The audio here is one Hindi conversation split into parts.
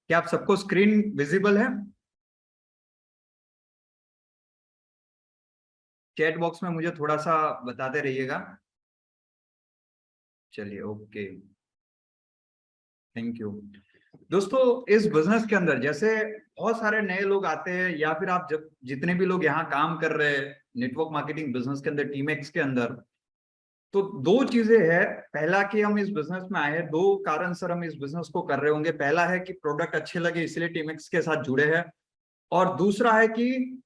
क्या आप सबको स्क्रीन विजिबल है? चैट बॉक्स में मुझे थोड़ा सा बताते रहिएगा। चलिए, ओके, थैंक यू। दोस्तों, इस बिजनेस के अंदर जैसे बहुत सारे नए लोग आते हैं, या फिर आप जब जितने भी लोग यहाँ काम कर रहे हैं नेटवर्क मार्केटिंग बिजनेस के अंदर, टीमेक्स के अंदर, तो दो चीजें हैं। पहला कि हम इस बिजनेस में आए हैं, दो कारण सर हम इस बिजनेस को कर रहे होंगे। पहला है कि प्रोडक्ट अच्छे लगे इसलिए टीमेक्स के साथ जुड़े हैं, और दूसरा है कि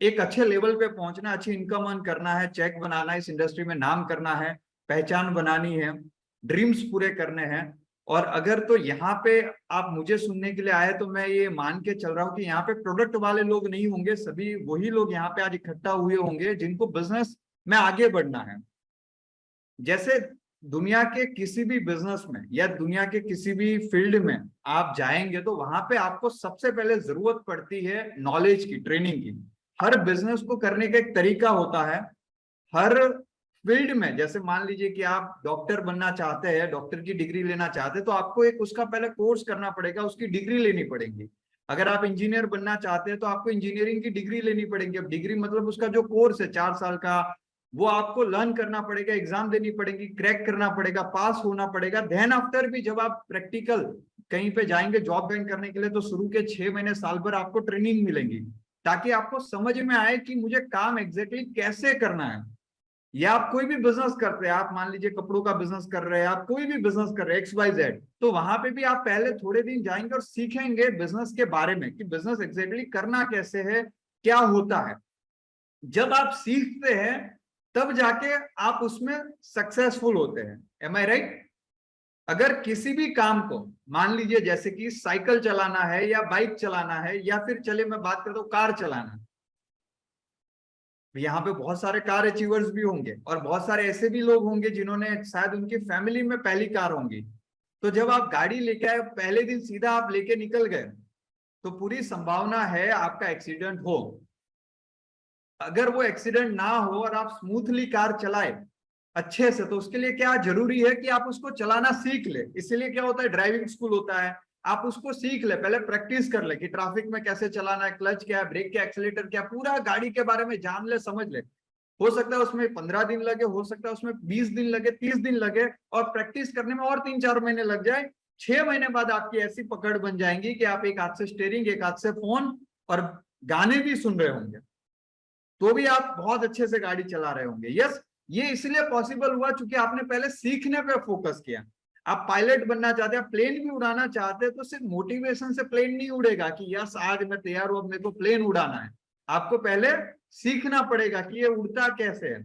एक अच्छे लेवल पे पहुंचना, अच्छी इनकम अर्न करना है, चेक बनाना है, इस इंडस्ट्री में नाम करना है, पहचान बनानी है, ड्रीम्स पूरे करने हैं। और अगर तो यहाँ पे आप मुझे सुनने के लिए आए, तो मैं ये मान के चल रहा हूँ कि यहाँ पे प्रोडक्ट वाले लोग नहीं होंगे, सभी वही लोग यहाँ पे आज इकट्ठा हुए होंगे जिनको बिजनेस में आगे बढ़ना है। जैसे दुनिया के किसी भी बिजनेस में या दुनिया के किसी भी फील्ड में आप जाएंगे, तो वहां पे आपको सबसे पहले जरूरत पड़ती है नॉलेज की, ट्रेनिंग की। हर बिजनेस को करने का एक तरीका होता है। हर फील्ड में, जैसे मान लीजिए कि आप डॉक्टर बनना चाहते हैं, डॉक्टर की डिग्री लेना चाहते हैं, तो आपको एक उसका पहले कोर्स करना पड़ेगा, उसकी डिग्री लेनी पड़ेगी। अगर आप इंजीनियर बनना चाहते हैं तो आपको इंजीनियरिंग की डिग्री लेनी पड़ेगी। अब डिग्री मतलब उसका जो कोर्स है 4 साल का, वो आपको लर्न करना पड़ेगा, एग्जाम देनी पड़ेगी, क्रैक करना पड़ेगा, पास होना पड़ेगा। देन आफ्टर भी जब आप प्रैक्टिकल कहीं पे जाएंगे जॉब ज्वाइन करने के लिए, तो शुरू के 6 महीने साल भर आपको ट्रेनिंग मिलेगी, ताकि आपको समझ में आए कि मुझे काम एग्जैक्टली कैसे करना है। या आप कोई भी बिजनेस करते हैं, आप मान लीजिए कपड़ों का बिजनेस कर रहे हैं, आप कोई भी बिजनेस कर रहे हैं XYZ, तो वहां पे भी आप पहले थोड़े दिन जाएंगे और सीखेंगे बिजनेस के बारे में कि बिजनेस एग्जैक्टली करना कैसे है, क्या होता है। जब आप सीखते हैं तब जाके आप उसमें सक्सेसफुल होते हैं। एम आई राइट? अगर किसी भी काम को, मान लीजिए जैसे कि साइकिल चलाना है या बाइक चलाना है, या फिर चले मैं बात करता हूँ कार चलाना है, यहाँ पे बहुत सारे कार अचीवर्स भी होंगे, और बहुत सारे ऐसे भी लोग होंगे जिन्होंने शायद उनकी फैमिली में पहली कार होंगी। तो जब आप गाड़ी लेके आए, पहले दिन सीधा आप लेके निकल गए, तो पूरी संभावना है आपका एक्सीडेंट हो। अगर वो एक्सीडेंट ना हो और आप स्मूथली कार चलाए अच्छे से, तो उसके लिए क्या जरूरी है कि आप उसको चलाना सीख ले। इसलिए क्या होता है, ड्राइविंग स्कूल होता है। आप उसको सीख ले, पहले प्रैक्टिस कर ले कि ट्रैफिक में कैसे चलाना है, क्लच क्या है, ब्रेक क्या, एक्सीलेटर क्या, पूरा गाड़ी के बारे में जान ले, समझ ले। हो सकता है उसमें 15 दिन लगे, हो सकता है उसमें 20 दिन लगे, 30 दिन लगे, और प्रैक्टिस करने में और 3-4 महीने लग जाए। 6 महीने बाद आपकी ऐसी पकड़ बन जाएंगी कि आप एक हाथ से स्टेयरिंग, एक हाथ से फोन, और गाने भी सुन रहे होंगे, तो भी आप बहुत अच्छे से गाड़ी चला रहे होंगे। यस, ये इसलिए पॉसिबल हुआ क्योंकि आपने पहले सीखने पे फोकस किया। आप पायलट बनना चाहते हैं, प्लेन भी उड़ाना चाहते हैं, तो सिर्फ मोटिवेशन से प्लेन नहीं उड़ेगा कि यस आज मैं तैयार हूं, अब मेरे को प्लेन उड़ाना है। आपको पहले सीखना पड़ेगा कि ये उड़ता कैसे है।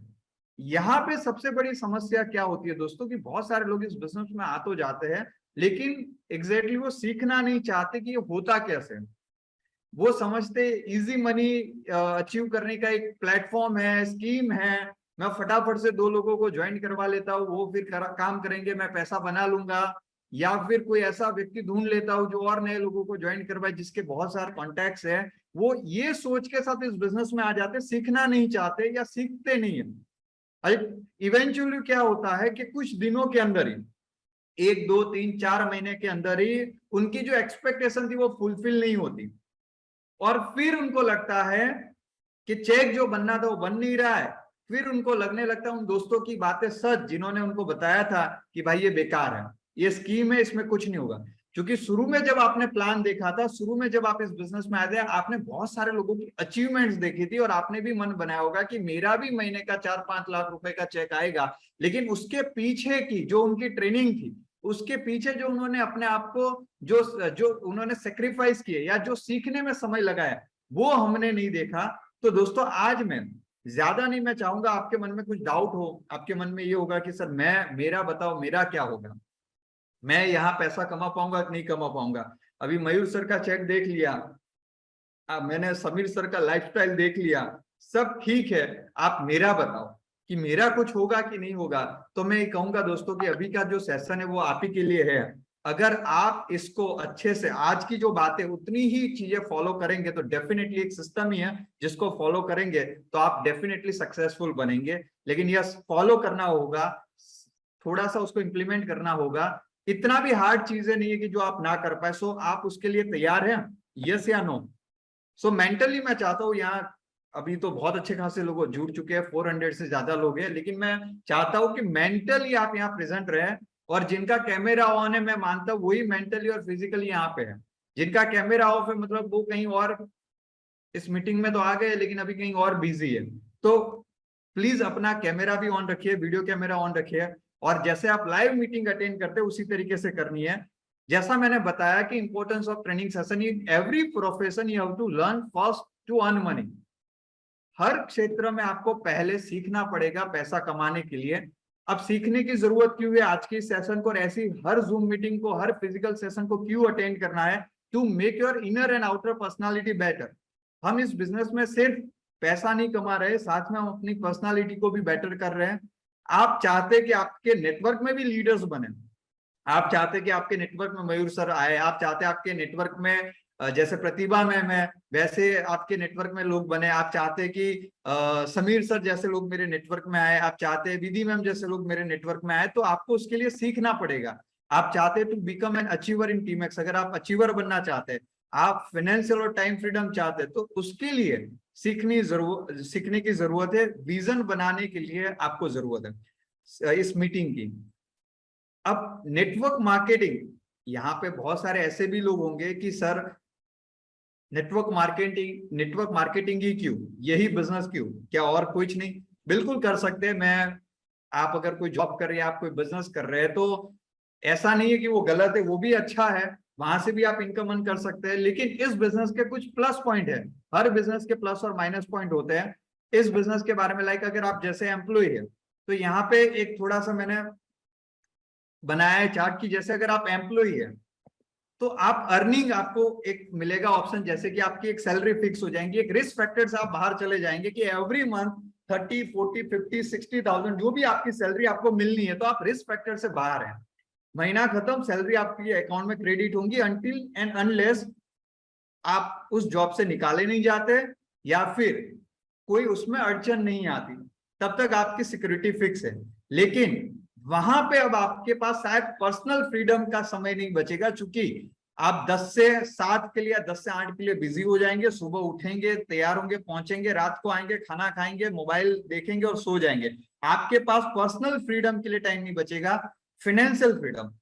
यहाँ पे सबसे बड़ी समस्या क्या होती है दोस्तों, कि बहुत सारे लोग इस बिजनेस में आ तो जाते हैं, लेकिन एग्जैक्टली वो सीखना नहीं चाहते कि ये होता कैसे है। वो समझते इजी मनी अचीव करने का एक प्लेटफॉर्म है, स्कीम है, मैं फटाफट से 2 लोगों को ज्वाइन करवा लेता हूँ, वो फिर काम करेंगे, मैं पैसा बना लूंगा। या फिर कोई ऐसा व्यक्ति ढूंढ लेता हूँ जो और नए लोगों को ज्वाइन करवाए, जिसके बहुत सारे कॉन्टैक्ट्स है। वो ये सोच के साथ इस बिजनेस में आ जाते, सीखना नहीं चाहते या सीखते नहीं है। इवेंचुअली क्या होता है कि कुछ दिनों के अंदर ही, 1, 2, 3, 4 महीने के अंदर ही उनकी जो एक्सपेक्टेशन थी वो फुलफिल नहीं होती, और फिर उनको लगता है कि चेक जो बनना था वो बन नहीं रहा है। फिर उनको लगने लगता है उन दोस्तों की बातें सच, जिन्होंने उनको बताया था कि भाई ये बेकार है, ये स्कीम है, इसमें कुछ नहीं होगा। क्योंकि शुरू में जब आपने प्लान देखा था, शुरू में जब आप इस बिजनेस में आए थे, आपने बहुत सारे लोगों की अचीवमेंट्स देखी थी, और आपने भी मन बनाया होगा कि मेरा भी महीने का 4-5 लाख रुपए का चेक आएगा। लेकिन उसके पीछे की जो उनकी ट्रेनिंग थी, उसके पीछे जो उन्होंने अपने आप को, जो जो उन्होंने सेक्रीफाइस किए या जो सीखने में समय लगाया, वो हमने नहीं देखा। तो दोस्तों, आज मैं ज्यादा नहीं, मैं चाहूंगा आपके मन में कुछ डाउट हो, आपके मन में ये होगा कि सर मेरा बताओ, मेरा क्या होगा, मैं यहाँ पैसा कमा पाऊंगा कि नहीं कमा पाऊंगा। अभी मयूर सर का चेक देख लिया, मैंने समीर सर का लाइफस्टाइल देख लिया, सब ठीक है। आप मेरा बताओ कि मेरा कुछ होगा कि नहीं होगा। तो मैं ये कहूंगा दोस्तों कि अभी का जो सेशन है वो आप ही के लिए है। अगर आप इसको अच्छे से, आज की जो बातें उतनी ही चीजें फॉलो करेंगे, तो डेफिनेटली एक सिस्टम ही है जिसको फॉलो करेंगे तो आप डेफिनेटली सक्सेसफुल बनेंगे। लेकिन यस, फॉलो करना होगा, थोड़ा सा उसको इंप्लीमेंट करना होगा, इतना भी हार्ड चीजें नहीं है कि जो आप ना कर पाए। सो आप उसके लिए तैयार हैं, यस या नो? सो मेंटली मैं चाहता हूँ, यहाँ अभी तो बहुत अच्छे खासे लोग जुड़ चुके हैं, 400 से ज्यादा लोग हैं, लेकिन मैं चाहता हूँ कि मेंटली आप यहाँ प्रेजेंट रहे। और जिनका कैमरा ऑन है, मैं मानता हूँ वही मेंटली और फिजिकली यहाँ पे है। जिनका कैमरा ऑफ है मतलब वो कहीं और इस मीटिंग में तो आ गए लेकिन अभी कहीं और बिजी है। तो प्लीज अपना कैमरा भी ऑन रखिए, वीडियो कैमरा ऑन रखिए। और जैसे आप लाइव मीटिंग अटेंड करते हैं उसी तरीके से करनी है। जैसा मैंने बताया कि importance of training session, in every profession you have to learn first to earn money. हर क्षेत्र में आपको पहले सीखना पड़ेगा पैसा कमाने के लिए। अब सीखने की जरूरत क्यों है आज की सेशन को, और ऐसी हर जूम मीटिंग को, हर फिजिकल सेशन को क्यों अटेंड करना है? To make your inner and outer personality better. हम इस बिजनेस में सिर्फ पैसा नहीं कमा रहे, साथ में हम अपनी पर्सनालिटी को भी बेटर कर रहे हैं। आप चाहते कि आपके नेटवर्क में भी लीडर्स बने, आप चाहते कि आपके नेटवर्क में मयूर सर आए, आप चाहते आपके नेटवर्क में जैसे प्रतिभा मैम है वैसे आपके नेटवर्क में लोग बने, आप चाहते कि समीर सर जैसे लोग मेरे नेटवर्क में आए, आप चाहते विधि मैम जैसे लोग मेरे नेटवर्क में आए, तो आपको उसके लिए सीखना पड़ेगा। आप चाहते to become an achiever in टीमेक्स, अगर आप अचीवर बनना चाहते हैं, आप फाइनेंशियल और टाइम फ्रीडम चाहते हैं, तो उसके लिए सीखने की जरूरत है। विजन बनाने के लिए आपको जरूरत है इस मीटिंग की। अब नेटवर्क मार्केटिंग, यहाँ पे बहुत सारे ऐसे भी लोग होंगे कि सर नेटवर्क मार्केटिंग ही क्यों, यही बिजनेस क्यों, क्या और कुछ नहीं? बिल्कुल कर सकते हैं। मैं आप अगर कोई जॉब कर रहे हैं, आप कोई बिजनेस कर रहे हैं, तो ऐसा नहीं है कि वो गलत है, वो भी अच्छा है, वहां से भी आप इनकम अर्न कर सकते हैं। लेकिन इस बिजनेस के कुछ प्लस पॉइंट है, हर बिजनेस के प्लस और माइनस पॉइंट होते हैं। इस बिजनेस के बारे में लाइक अगर आप जैसे एम्प्लॉय है, तो यहाँ पे एक थोड़ा सा मैंने बनाया है चार्ट की, जैसे अगर आप एम्प्लॉय है तो आप अर्निंग आपको एक मिलेगा ऑप्शन, जैसे कि आपकी एक सैलरी फिक्स हो जाएंगी, एक रिस्क फैक्टर से आप बाहर चले जाएंगे कि एवरी मंथ 30, 40, 50, 60,000 जो भी आपकी सैलरी आपको मिलनी है, तो आप रिस्क फैक्टर से बाहर हैं। महीना खत्म, सैलरी आपकी अकाउंट में क्रेडिट होंगी अनटिल एंड अनलेस आप उस जॉब से निकाले नहीं जाते या फिर कोई उसमें अड़चन नहीं आती, तब तक आपकी सिक्योरिटी फिक्स है। लेकिन वहां पे अब आपके पास शायद पर्सनल फ्रीडम का समय नहीं बचेगा, चूंकि आप 10 से 7 के लिए, 10 से 8 के लिए बिजी हो जाएंगे। सुबह उठेंगे, तैयार होंगे, पहुंचेंगे, रात को आएंगे, खाना खाएंगे, मोबाइल देखेंगे और सो जाएंगे। आपके पास पर्सनल फ्रीडम के लिए टाइम नहीं बचेगा। फाइनेंशियल फ्रीडम,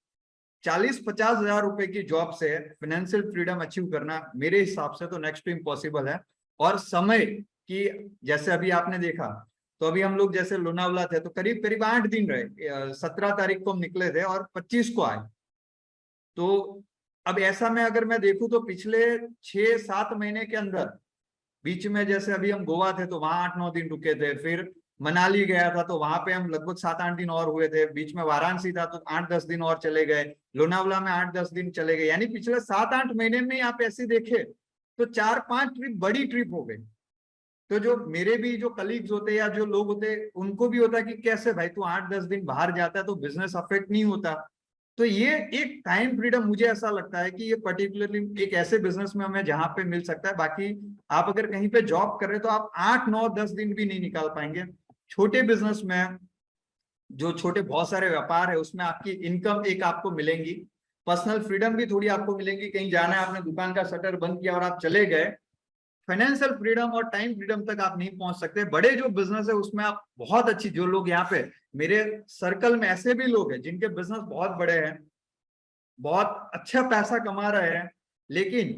40-50 हजार रुपए की जॉब से फाइनेंशियल फ्रीडम अचीव करना मेरे हिसाब से तो नेक्स्ट टू इम्पॉसिबल है। और समय की, जैसे अभी आपने देखा, तो अभी हम लोग जैसे लोनावला थे तो करीब करीब 8 दिन रहे, 17 तारीख को हम निकले थे और 25 को आए। तो अब ऐसा में अगर मैं देखूं तो पिछले 6-7 महीने के अंदर, बीच में जैसे अभी हम गोवा थे तो वहां 8-9 दिन रुके थे, फिर मनाली गया था तो वहां पे हम लगभग 7-8 दिन और हुए थे, बीच में वाराणसी था तो 8-10 दिन और चले गए, लोनावला में 8-10 दिन चले गए। यानी पिछले 7-8 महीने में आप ऐसे देखे तो 4-5 ट्रिप, बड़ी ट्रिप हो गई। तो जो मेरे भी जो कलीग्स होते या जो लोग होते, उनको भी होता कि कैसे भाई तू 8-10 दिन बाहर जाता है तो बिजनेस अफेक्ट नहीं होता? तो ये एक टाइम फ्रीडम मुझे ऐसा लगता है कि ये पर्टिकुलरली एक ऐसे बिजनेस में हमें जहां पे मिल सकता है। बाकी आप अगर कहीं पे जॉब कर रहे हो तो आप 8-9-10 दिन भी नहीं निकाल पाएंगे। छोटे बिजनेस में, जो छोटे बहुत सारे व्यापार है, उसमें आपकी इनकम एक आपको मिलेंगी, पर्सनल फ्रीडम भी थोड़ी आपको मिलेंगी। कहीं जाना है, आपने दुकान का शटर बंद किया और आप चले गए, फाइनेंशियल फ्रीडम और टाइम फ्रीडम तक आप नहीं पहुंच सकते। बड़े जो बिजनेस है उसमें आप बहुत अच्छी, जो लोग यहाँ पे मेरे सर्कल में ऐसे भी लोग हैं जिनके बिजनेस बहुत बड़े हैं, बहुत अच्छा पैसा कमा रहे हैं, लेकिन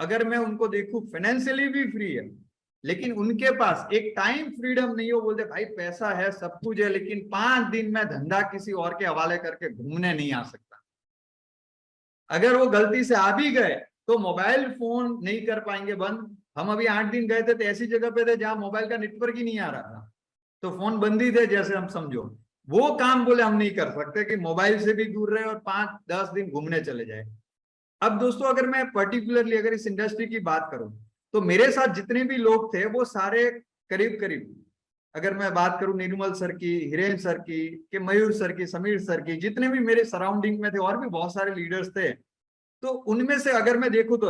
अगर मैं उनको देखूं फाइनेंशियली भी फ्री है, लेकिन उनके पास एक टाइम फ्रीडम नहीं हो। बोलते भाई पैसा है, सब कुछ है, लेकिन 5 दिन में धंधा किसी और के हवाले करके घूमने नहीं आ सकता। अगर वो गलती से आ भी गए तो मोबाइल फोन नहीं कर पाएंगे बंद। हम अभी 8 दिन गए थे तो ऐसी जगह पे थे जहां मोबाइल का नेटवर्क ही नहीं आ रहा था, तो फोन बंद ही थे, जैसे हम समझो वो काम बोले हम नहीं कर सकते कि मोबाइल से भी दूर रहे और 5-10 दिन घूमने चले जाए। अब दोस्तों अगर मैं पर्टिकुलरली अगर इस इंडस्ट्री की बात करूं, तो मेरे साथ जितने भी लोग थे वो सारे करीब करीब, अगर मैं बात करूं निर्मल सर की, हिरेन सर की, कि मयूर सर की, समीर सर की, जितने भी मेरे सराउंडिंग में थे और भी बहुत सारे लीडर्स थे, तो उनमें से अगर मैं देखूं तो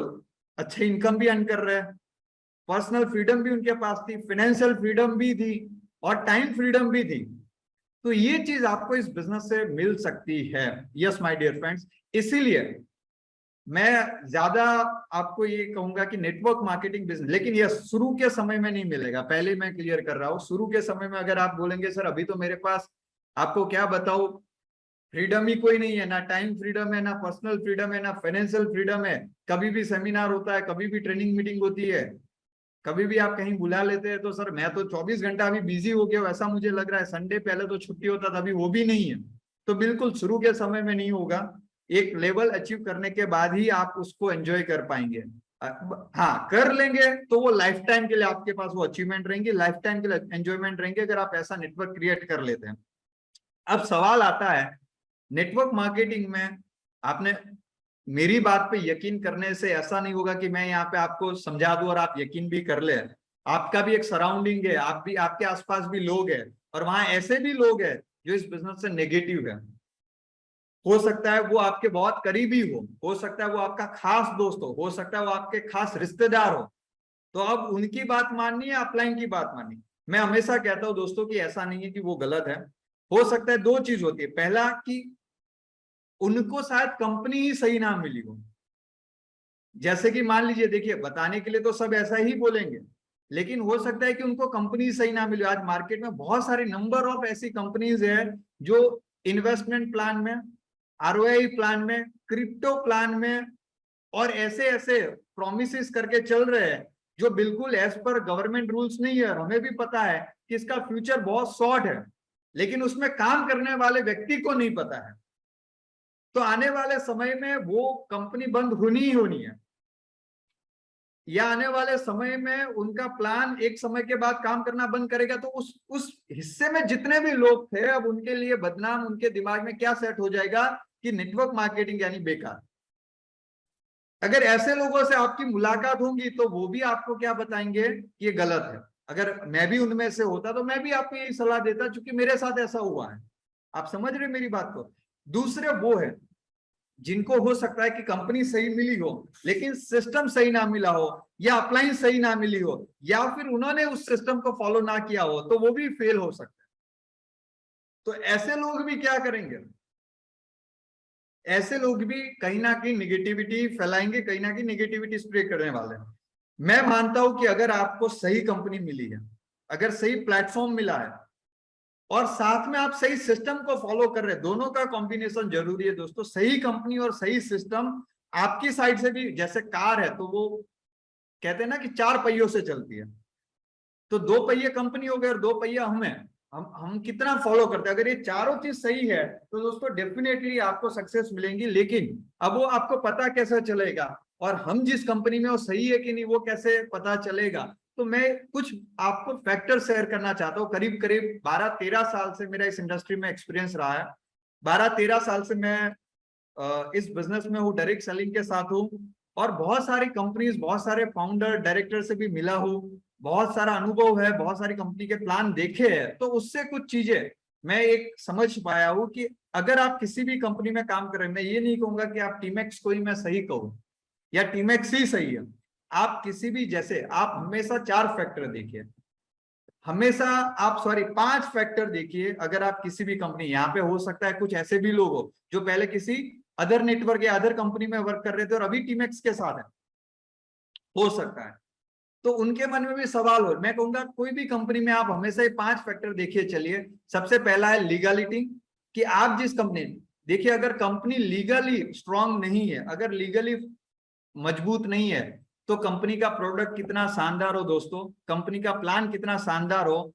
अच्छे इनकम भी अर्न कर रहे हैं, पर्सनल फ्रीडम भी उनके पास थी, फाइनेंशियल फ्रीडम भी थी और टाइम फ्रीडम भी थी। तो ये चीज आपको इस बिजनेस से मिल सकती है। यस माय डियर फ्रेंड्स, इसीलिए मैं ज्यादा आपको ये कहूंगा कि नेटवर्क मार्केटिंग बिजनेस, लेकिन यह शुरू के समय में नहीं मिलेगा, पहले मैं क्लियर कर रहा हूं। शुरू के समय में अगर आप बोलेंगे सर अभी तो मेरे पास, आपको क्या बताऊं, फ्रीडम ही कोई नहीं है, ना टाइम फ्रीडम है, ना पर्सनल फ्रीडम है, ना फाइनेंशियल फ्रीडम है, कभी भी सेमिनार होता है, कभी भी ट्रेनिंग मीटिंग होती है, कभी भी आप कहीं बुला लेते हैं, तो सर मैं तो 24 घंटा अभी बिजी हो गया हूं, ऐसा मुझे लग रहा है, संडे पहले तो छुट्टी होता था, अभी वो भी नहीं है। तो बिल्कुल शुरू के समय में नहीं होगा, एक लेवल अचीव करने के बाद ही आप उसको एंजॉय कर पाएंगे। हाँ, कर लेंगे तो वो लाइफ टाइम के लिए आपके पास वो अचीवमेंट रहेंगे, लाइफ टाइम के लिए एंजॉयमेंट रहेंगे, अगर आप ऐसा नेटवर्क क्रिएट कर लेते हैं। अब सवाल आता है, नेटवर्क मार्केटिंग में आपने मेरी बात पे यकीन करने से ऐसा नहीं होगा कि मैं यहाँ पे आपको समझा दूं और आप यकीन भी कर ले। आपका भी एक सराउंडिंग है, आप भी, आपके आसपास भी लोग हैं, और वहां ऐसे भी लोग हैं जो इस बिजनेस से नेगेटिव है। हो सकता है वो आपके बहुत करीबी हो सकता है वो आपका खास दोस्त हो सकता है वो आपके खास रिश्तेदार हो। तो अब उनकी बात माननी है, अपलाइन की बात माननी। मैं हमेशा कहता हूं दोस्तों कि ऐसा नहीं है कि वो गलत है। हो सकता है दो चीज होती है, पहला कि उनको शायद कंपनी ही सही ना मिली हो। जैसे कि मान लीजिए, देखिए बताने के लिए तो सब ऐसा ही बोलेंगे, लेकिन हो सकता है कि उनको कंपनी सही ना मिले। आज मार्केट में बहुत सारे नंबर ऑफ ऐसी कंपनीज है जो इन्वेस्टमेंट प्लान में, आरओआई प्लान में, क्रिप्टो प्लान में, और ऐसे ऐसे प्रोमिस करके चल रहे हैं जो बिल्कुल एज पर गवर्नमेंट रूल्स नहीं है। हमें भी पता है कि इसका फ्यूचर बहुत शॉर्ट है, लेकिन उसमें काम करने वाले व्यक्ति को नहीं पता है। तो आने वाले समय में वो कंपनी बंद होनी ही होनी है, या आने वाले समय में उनका प्लान एक समय के बाद काम करना बंद करेगा। तो उस हिस्से में जितने भी लोग थे, अब उनके लिए बदनाम, उनके दिमाग में क्या सेट हो जाएगा कि नेटवर्क मार्केटिंग यानी बेकार। अगर ऐसे लोगों से आपकी मुलाकात होगी तो वो भी आपको क्या बताएंगे कि ये गलत है। अगर मैं भी उनमें से होता तो मैं भी आपको यही सलाह देता, क्योंकि मेरे साथ ऐसा हुआ है। आप समझ रहे मेरी बात को। दूसरे वो है जिनको हो सकता है कि कंपनी सही मिली हो लेकिन सिस्टम सही ना मिला हो, या अप्लायंस सही ना मिली हो, या फिर उन्होंने उस सिस्टम को फॉलो ना किया हो, तो वो भी फेल हो सकता है। तो ऐसे लोग भी क्या करेंगे, ऐसे लोग भी कहीं ना कहीं निगेटिविटी फैलाएंगे, कहीं ना कहीं निगेटिविटी स्प्रे करने वाले हैं। मैं मानता हूं कि अगर आपको सही कंपनी मिली है, अगर सही प्लेटफॉर्म मिला है, और साथ में आप सही सिस्टम को फॉलो कर रहे हैं, दोनों का कॉम्बिनेशन जरूरी है दोस्तों। सही कंपनी और सही सिस्टम आपकी साइड से भी, जैसे कार है तो वो कहते हैं ना कि चार पहियों से चलती है, तो दो पहिए कंपनी हो गए और दो पहिया हमें, हम कितना फॉलो करते हैं। अगर ये चारों चीज सही है तो दोस्तों डेफिनेटली आपको सक्सेस मिलेंगी। लेकिन अब वो आपको पता कैसे चलेगा, और हम जिस कंपनी में वो सही है कि नहीं वो कैसे पता चलेगा। तो मैं कुछ आपको फैक्टर शेयर करना चाहता हूँ। करीब करीब 12-13 साल से मेरा इस इंडस्ट्री में एक्सपीरियंस रहा है। 12-13 साल से मैं इस बिजनेस में हूँ, डायरेक्ट सेलिंग के साथ हूँ, और बहुत सारी कंपनीज, बहुत सारे फाउंडर डायरेक्टर से भी मिला हूँ, बहुत सारा अनुभव है, बहुत सारी कंपनी के प्लान देखे हैं। तो उससे कुछ चीजें मैं एक समझ पाया हूँ कि अगर आप किसी भी कंपनी में काम कर रहे हैं, मैं ये नहीं कहूंगा कि आप टीमैक्स को ही मैं सही कहूँ या टीमैक्स ही सही है। आप किसी भी, जैसे आप हमेशा 4 फैक्टर देखिए, हमेशा आप, सॉरी 5 फैक्टर देखिए। अगर आप किसी भी कंपनी, यहाँ पे हो सकता है कुछ ऐसे भी लोग हो जो पहले किसी अदर नेटवर्क या अदर कंपनी में वर्क कर रहे थे और अभी टीमैक्स के साथ है, हो सकता है। तो उनके मन में भी सवाल हो। मैं कहूंगा कोई भी कंपनी में आप हमेशा ये 5 फैक्टर देखिए चलिए। सबसे पहला है लीगलिटी, कि आप जिस कंपनी, देखिए अगर कंपनी लीगली स्ट्रांग नहीं है, अगर लीगली मजबूत नहीं है, तो कंपनी का प्रोडक्ट कितना शानदार हो दोस्तों, कंपनी का प्लान कितना शानदार हो,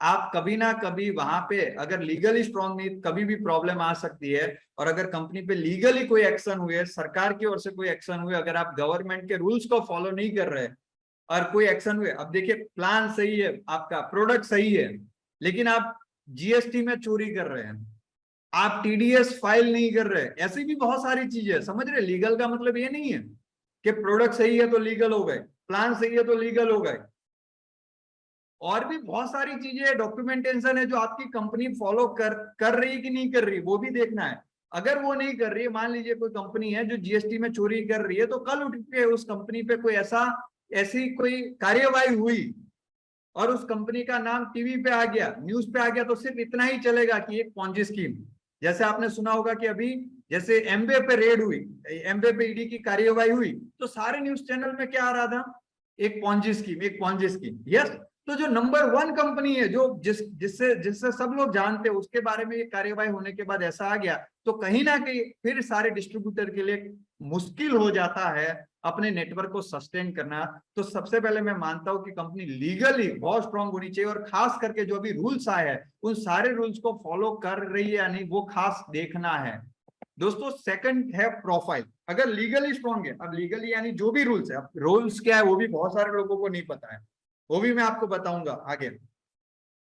आप कभी ना कभी वहां पे अगर लीगली स्ट्रांग नहीं, कभी भी प्रॉब्लम आ सकती है। और अगर कंपनी पे लीगली कोई एक्शन हुए, सरकार की ओर से कोई एक्शन हुए, अगर आप गवर्नमेंट के रूल्स को फॉलो नहीं कर रहे और कोई एक्शन हुए, अब देखिए प्लान सही है, आपका प्रोडक्ट सही है, लेकिन आप जीएसटी में चोरी कर रहे हैं, आप टीडीएस फाइल नहीं कर रहे, ऐसी भी बहुत सारी चीजें, समझ रहे। लीगल का मतलब ये नहीं है कि प्रोडक्ट सही है तो लीगल हो गए, प्लान सही है तो लीगल हो गए। और भी बहुत सारी चीजें, डॉक्यूमेंटेशन है जो आपकी कंपनी फॉलो कर रही है कि नहीं कर रही, वो भी देखना है। अगर वो नहीं कर रही है, मान लीजिए कोई कंपनी है जो जीएसटी में चोरी कर रही है, तो कल उठ के उस कंपनी पे कोई ऐसी कोई कार्यवाही हुई और उस कंपनी का नाम टीवी पे आ गया, न्यूज पे आ गया, तो सिर्फ इतना ही चलेगा कि एक पॉन्जी स्कीम। जैसे आपने सुना होगा कि अभी जैसे एमबे पे रेड हुई, एमबे पे ईडी की कार्यवाही हुई, तो सारे न्यूज चैनल में क्या आ रहा था, एक पॉन्जी स्कीम, एक पॉन्जी स्कीम। यस, तो जो नंबर 1 कंपनी है, जो जिससे जिससे सब लोग जानते हैं, उसके बारे में ये कार्यवाही होने के बाद ऐसा आ गया, तो कहीं ना कहीं फिर सारे डिस्ट्रीब्यूटर के लिए मुश्किल हो जाता है अपने नेटवर्क को सस्टेन करना। तो सबसे पहले मैं मानता हूं कि कंपनी लीगली बहुत स्ट्रांग होनी चाहिए, और खास करके जो अभी रूल्स आए हैं उन सारे रूल्स को फॉलो कर रही है या नहीं, वो खास देखना है दोस्तों। सेकंड है प्रोफाइल, अगर लीगली स्ट्रांग है, अब लीगली यानी जो भी रूल्स है, अब रूल्स क्या है वो भी बहुत सारे लोगों को नहीं पता है, वो भी मैं आपको बताऊंगा आगे।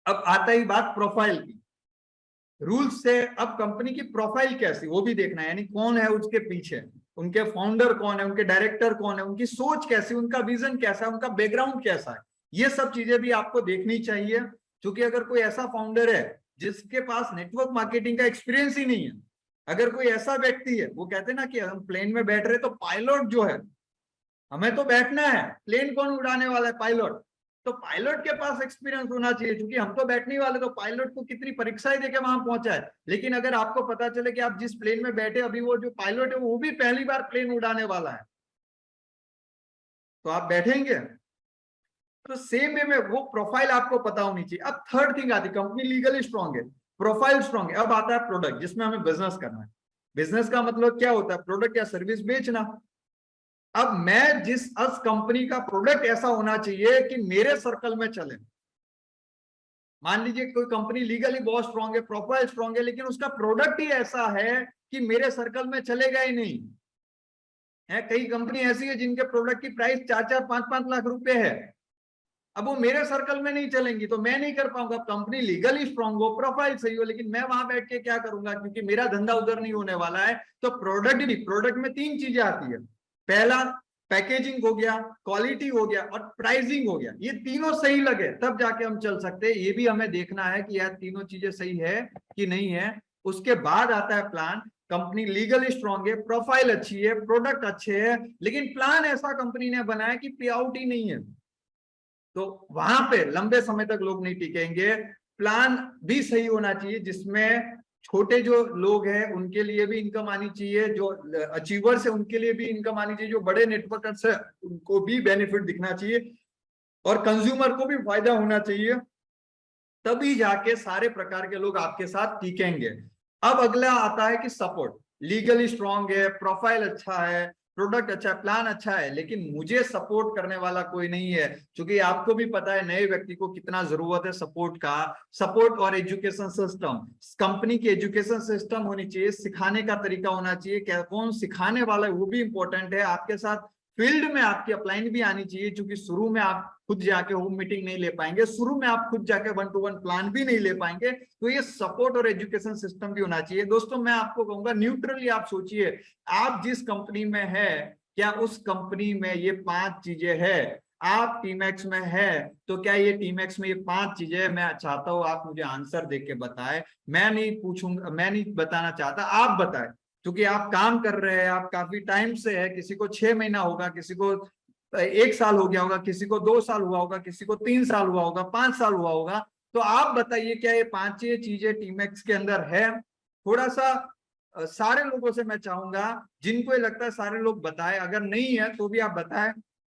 अब आता ही बात प्रोफाइल की, रूल्स से अब कंपनी की प्रोफाइल कैसी, वो भी देखना है, यानी कौन है उसके पीछे, उनके फाउंडर कौन है, उनके डायरेक्टर कौन है, उनकी सोच कैसी, उनका विजन कैसा है, उनका बैकग्राउंड कैसा है, ये सब चीजें भी आपको देखनी चाहिए। क्योंकि अगर कोई ऐसा फाउंडर है जिसके पास नेटवर्क मार्केटिंग का एक्सपीरियंस ही नहीं है, अगर कोई ऐसा व्यक्ति है, वो कहते हैं ना कि हम प्लेन में बैठ रहे तो पायलट जो है, हमें तो बैठना है, प्लेन कौन उड़ाने वाला है, पायलट, तो पायलट के पास एक्सपीरियंस होना चाहिए, क्योंकि हम तो बैठने वाले, तो पायलट को कितनी परीक्षाएं देके वहां पहुंचा है। लेकिन अगर आपको पता चले कि आप जिस प्लेन में बैठे, अभी वो जो पायलट है वो भी पहली बार प्लेन उड़ाने वाला है, तो आप बैठेंगे? तो सेम वे में वो प्रोफाइल आपको पता होनी चाहिए। अब थर्ड थिंग आती है, कंपनी लीगली स्ट्रांग है, प्रोफाइल स्ट्रांग है। अब आता है प्रोडक्ट, जिसमें हमें बिजनेस करना है। बिजनेस का मतलब क्या होता है, प्रोडक्ट या सर्विस बेचना। अब मैं उस कंपनी का प्रोडक्ट ऐसा होना चाहिए कि मेरे सर्कल में चले। मान लीजिए कोई कंपनी लीगली बहुत स्ट्रांग है, प्रोफाइल स्ट्रांग है, लेकिन उसका प्रोडक्ट ही ऐसा है कि मेरे सर्कल में चलेगा ही नहीं है। कई कंपनी ऐसी है जिनके प्रोडक्ट की प्राइस 4-4, 5-5 लाख रुपए है, अब वो मेरे सर्कल में नहीं चलेंगी, तो मैं नहीं कर पाऊंगा। कंपनी लीगली स्ट्रांग हो, प्रोफाइल सही हो, लेकिन मैं वहां बैठ के क्या करूंगा, क्योंकि मेरा धंधा उधर नहीं होने वाला है। तो प्रोडक्ट में 3 चीजें आती है। पहला पैकेजिंग हो गया, क्वालिटी हो गया और प्राइसिंग हो गया। ये तीनों सही लगे तब जाके हम चल सकते हैं। ये भी हमें देखना है कि यार तीनों चीजें सही है कि नहीं है। उसके बाद आता है प्लान। कंपनी लीगली स्ट्रांग है, प्रोफाइल अच्छी है, प्रोडक्ट अच्छे है, लेकिन प्लान ऐसा कंपनी ने बनाया कि पे आउट ही नहीं है, तो वहां पे लंबे समय तक लोग नहीं टिकेंगे। प्लान भी सही होना चाहिए, जिसमें छोटे जो लोग हैं उनके लिए भी इनकम आनी चाहिए, जो अचीवर्स है उनके लिए भी इनकम आनी चाहिए, जो बड़े नेटवर्कर्स है उनको भी बेनिफिट दिखना चाहिए, और कंज्यूमर को भी फायदा होना चाहिए। तभी जाके सारे प्रकार के लोग आपके साथ टिकेंगे। अब अगला आता है कि सपोर्ट। लीगली स्ट्रांग है, प्रोफाइल अच्छा है, प्रोडक्ट अच्छा है, प्लान अच्छा है, लेकिन मुझे सपोर्ट करने वाला कोई नहीं है। क्योंकि आपको भी पता है नए व्यक्ति को कितना जरूरत है सपोर्ट का। सपोर्ट और एजुकेशन सिस्टम, कंपनी की एजुकेशन सिस्टम होनी चाहिए, सिखाने का तरीका होना चाहिए, क्या कौन सिखाने वाला है वो भी इंपॉर्टेंट है। आपके साथ फील्ड में आपकी अपलाइन भी आनी चाहिए, क्योंकि शुरू में आप खुद जाके होम मीटिंग नहीं ले पाएंगे, शुरू में आप खुद जाके 1-to-1 प्लान भी नहीं ले पाएंगे, तो ये सपोर्ट और एजुकेशन सिस्टम भी होना चाहिए। दोस्तों मैं आपको कहूंगा न्यूट्रली आप सोचिए, आप जिस कंपनी में है, क्या उस कंपनी में ये 5 चीजें है? आप टीमैक्स में है तो क्या ये टीमैक्स में ये 5 चीजें? मैं चाहता हूं आप मुझे आंसर देके बताएं, मैं नहीं पूछूंगा, मैं नहीं बताना चाहता, आप बताएं। क्योंकि आप काम कर रहे हैं, आप काफी टाइम से है, किसी को 6 महीना होगा, किसी को 1 साल हो गया होगा, किसी को 2 साल हुआ होगा, किसी को 3 साल हुआ होगा, 5 साल हुआ होगा। तो आप बताइए क्या ये 5 चीजें टीमैक्स के अंदर है? थोड़ा सा सारे लोगों से मैं चाहूंगा, जिनको ये लगता है सारे लोग बताएं, अगर नहीं है तो भी आप बताएं,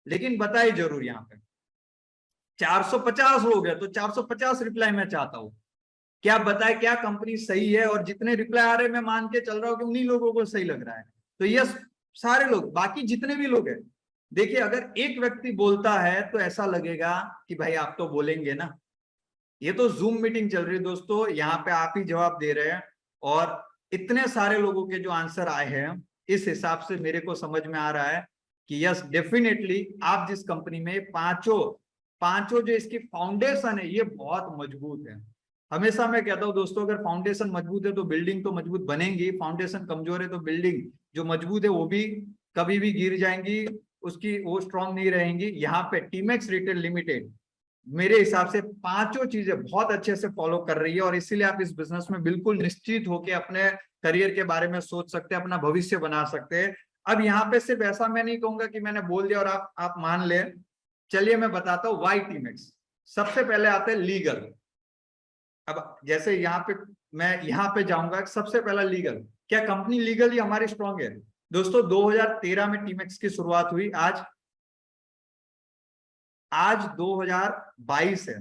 लेकिन बताए जरूर। यहाँ पे 450 लोग हैं तो 450 रिप्लाई मैं चाहता हूँ। क्या बताए क्या कंपनी सही है? और जितने रिप्लाई आ रहे हैं मैं मान के चल रहा हूँ कि उन्हीं लोगों को सही लग रहा है। तो यस, सारे लोग, बाकी जितने भी लोग हैं, देखिए अगर एक व्यक्ति बोलता है तो ऐसा लगेगा कि भाई आप तो बोलेंगे ना। ये तो जूम मीटिंग चल रही है दोस्तों, यहाँ पे आप ही जवाब दे रहे हैं, और इतने सारे लोगों के जो आंसर आए हैं, इस हिसाब से मेरे को समझ में आ रहा है कि यस डेफिनेटली आप जिस कंपनी में पांचों पांचों जो इसकी फाउंडेशन है ये बहुत मजबूत है। हमेशा मैं कहता हूं दोस्तों, अगर फाउंडेशन मजबूत है तो बिल्डिंग तो मजबूत बनेंगी, फाउंडेशन कमजोर है तो बिल्डिंग जो मजबूत है वो भी कभी भी गिर जाएंगी, उसकी वो स्ट्रांग नहीं रहेंगी। यहाँ पे टीमैक्स रिटेल लिमिटेड मेरे हिसाब से पांचों चीजें बहुत अच्छे से फॉलो कर रही है, और इसीलिए आप इस बिजनेस में बिल्कुल निश्चित होकर अपने करियर के बारे में सोच सकते हैं, अपना भविष्य बना सकते हैं। अब यहाँ पे सिर्फ ऐसा मैं नहीं कहूंगा कि मैंने बोल दिया और आप मान ले। चलिए मैं बताता हूँ वाई टीमैक्स। सबसे पहले आता है लीगल। अब जैसे यहाँ पे मैं यहाँ पे जाऊंगा, सबसे पहला लीगल, क्या कंपनी लीगली हमारी स्ट्रांग है? दोस्तों 2013 में टीमैक्स की शुरुआत हुई, आज 2022 है।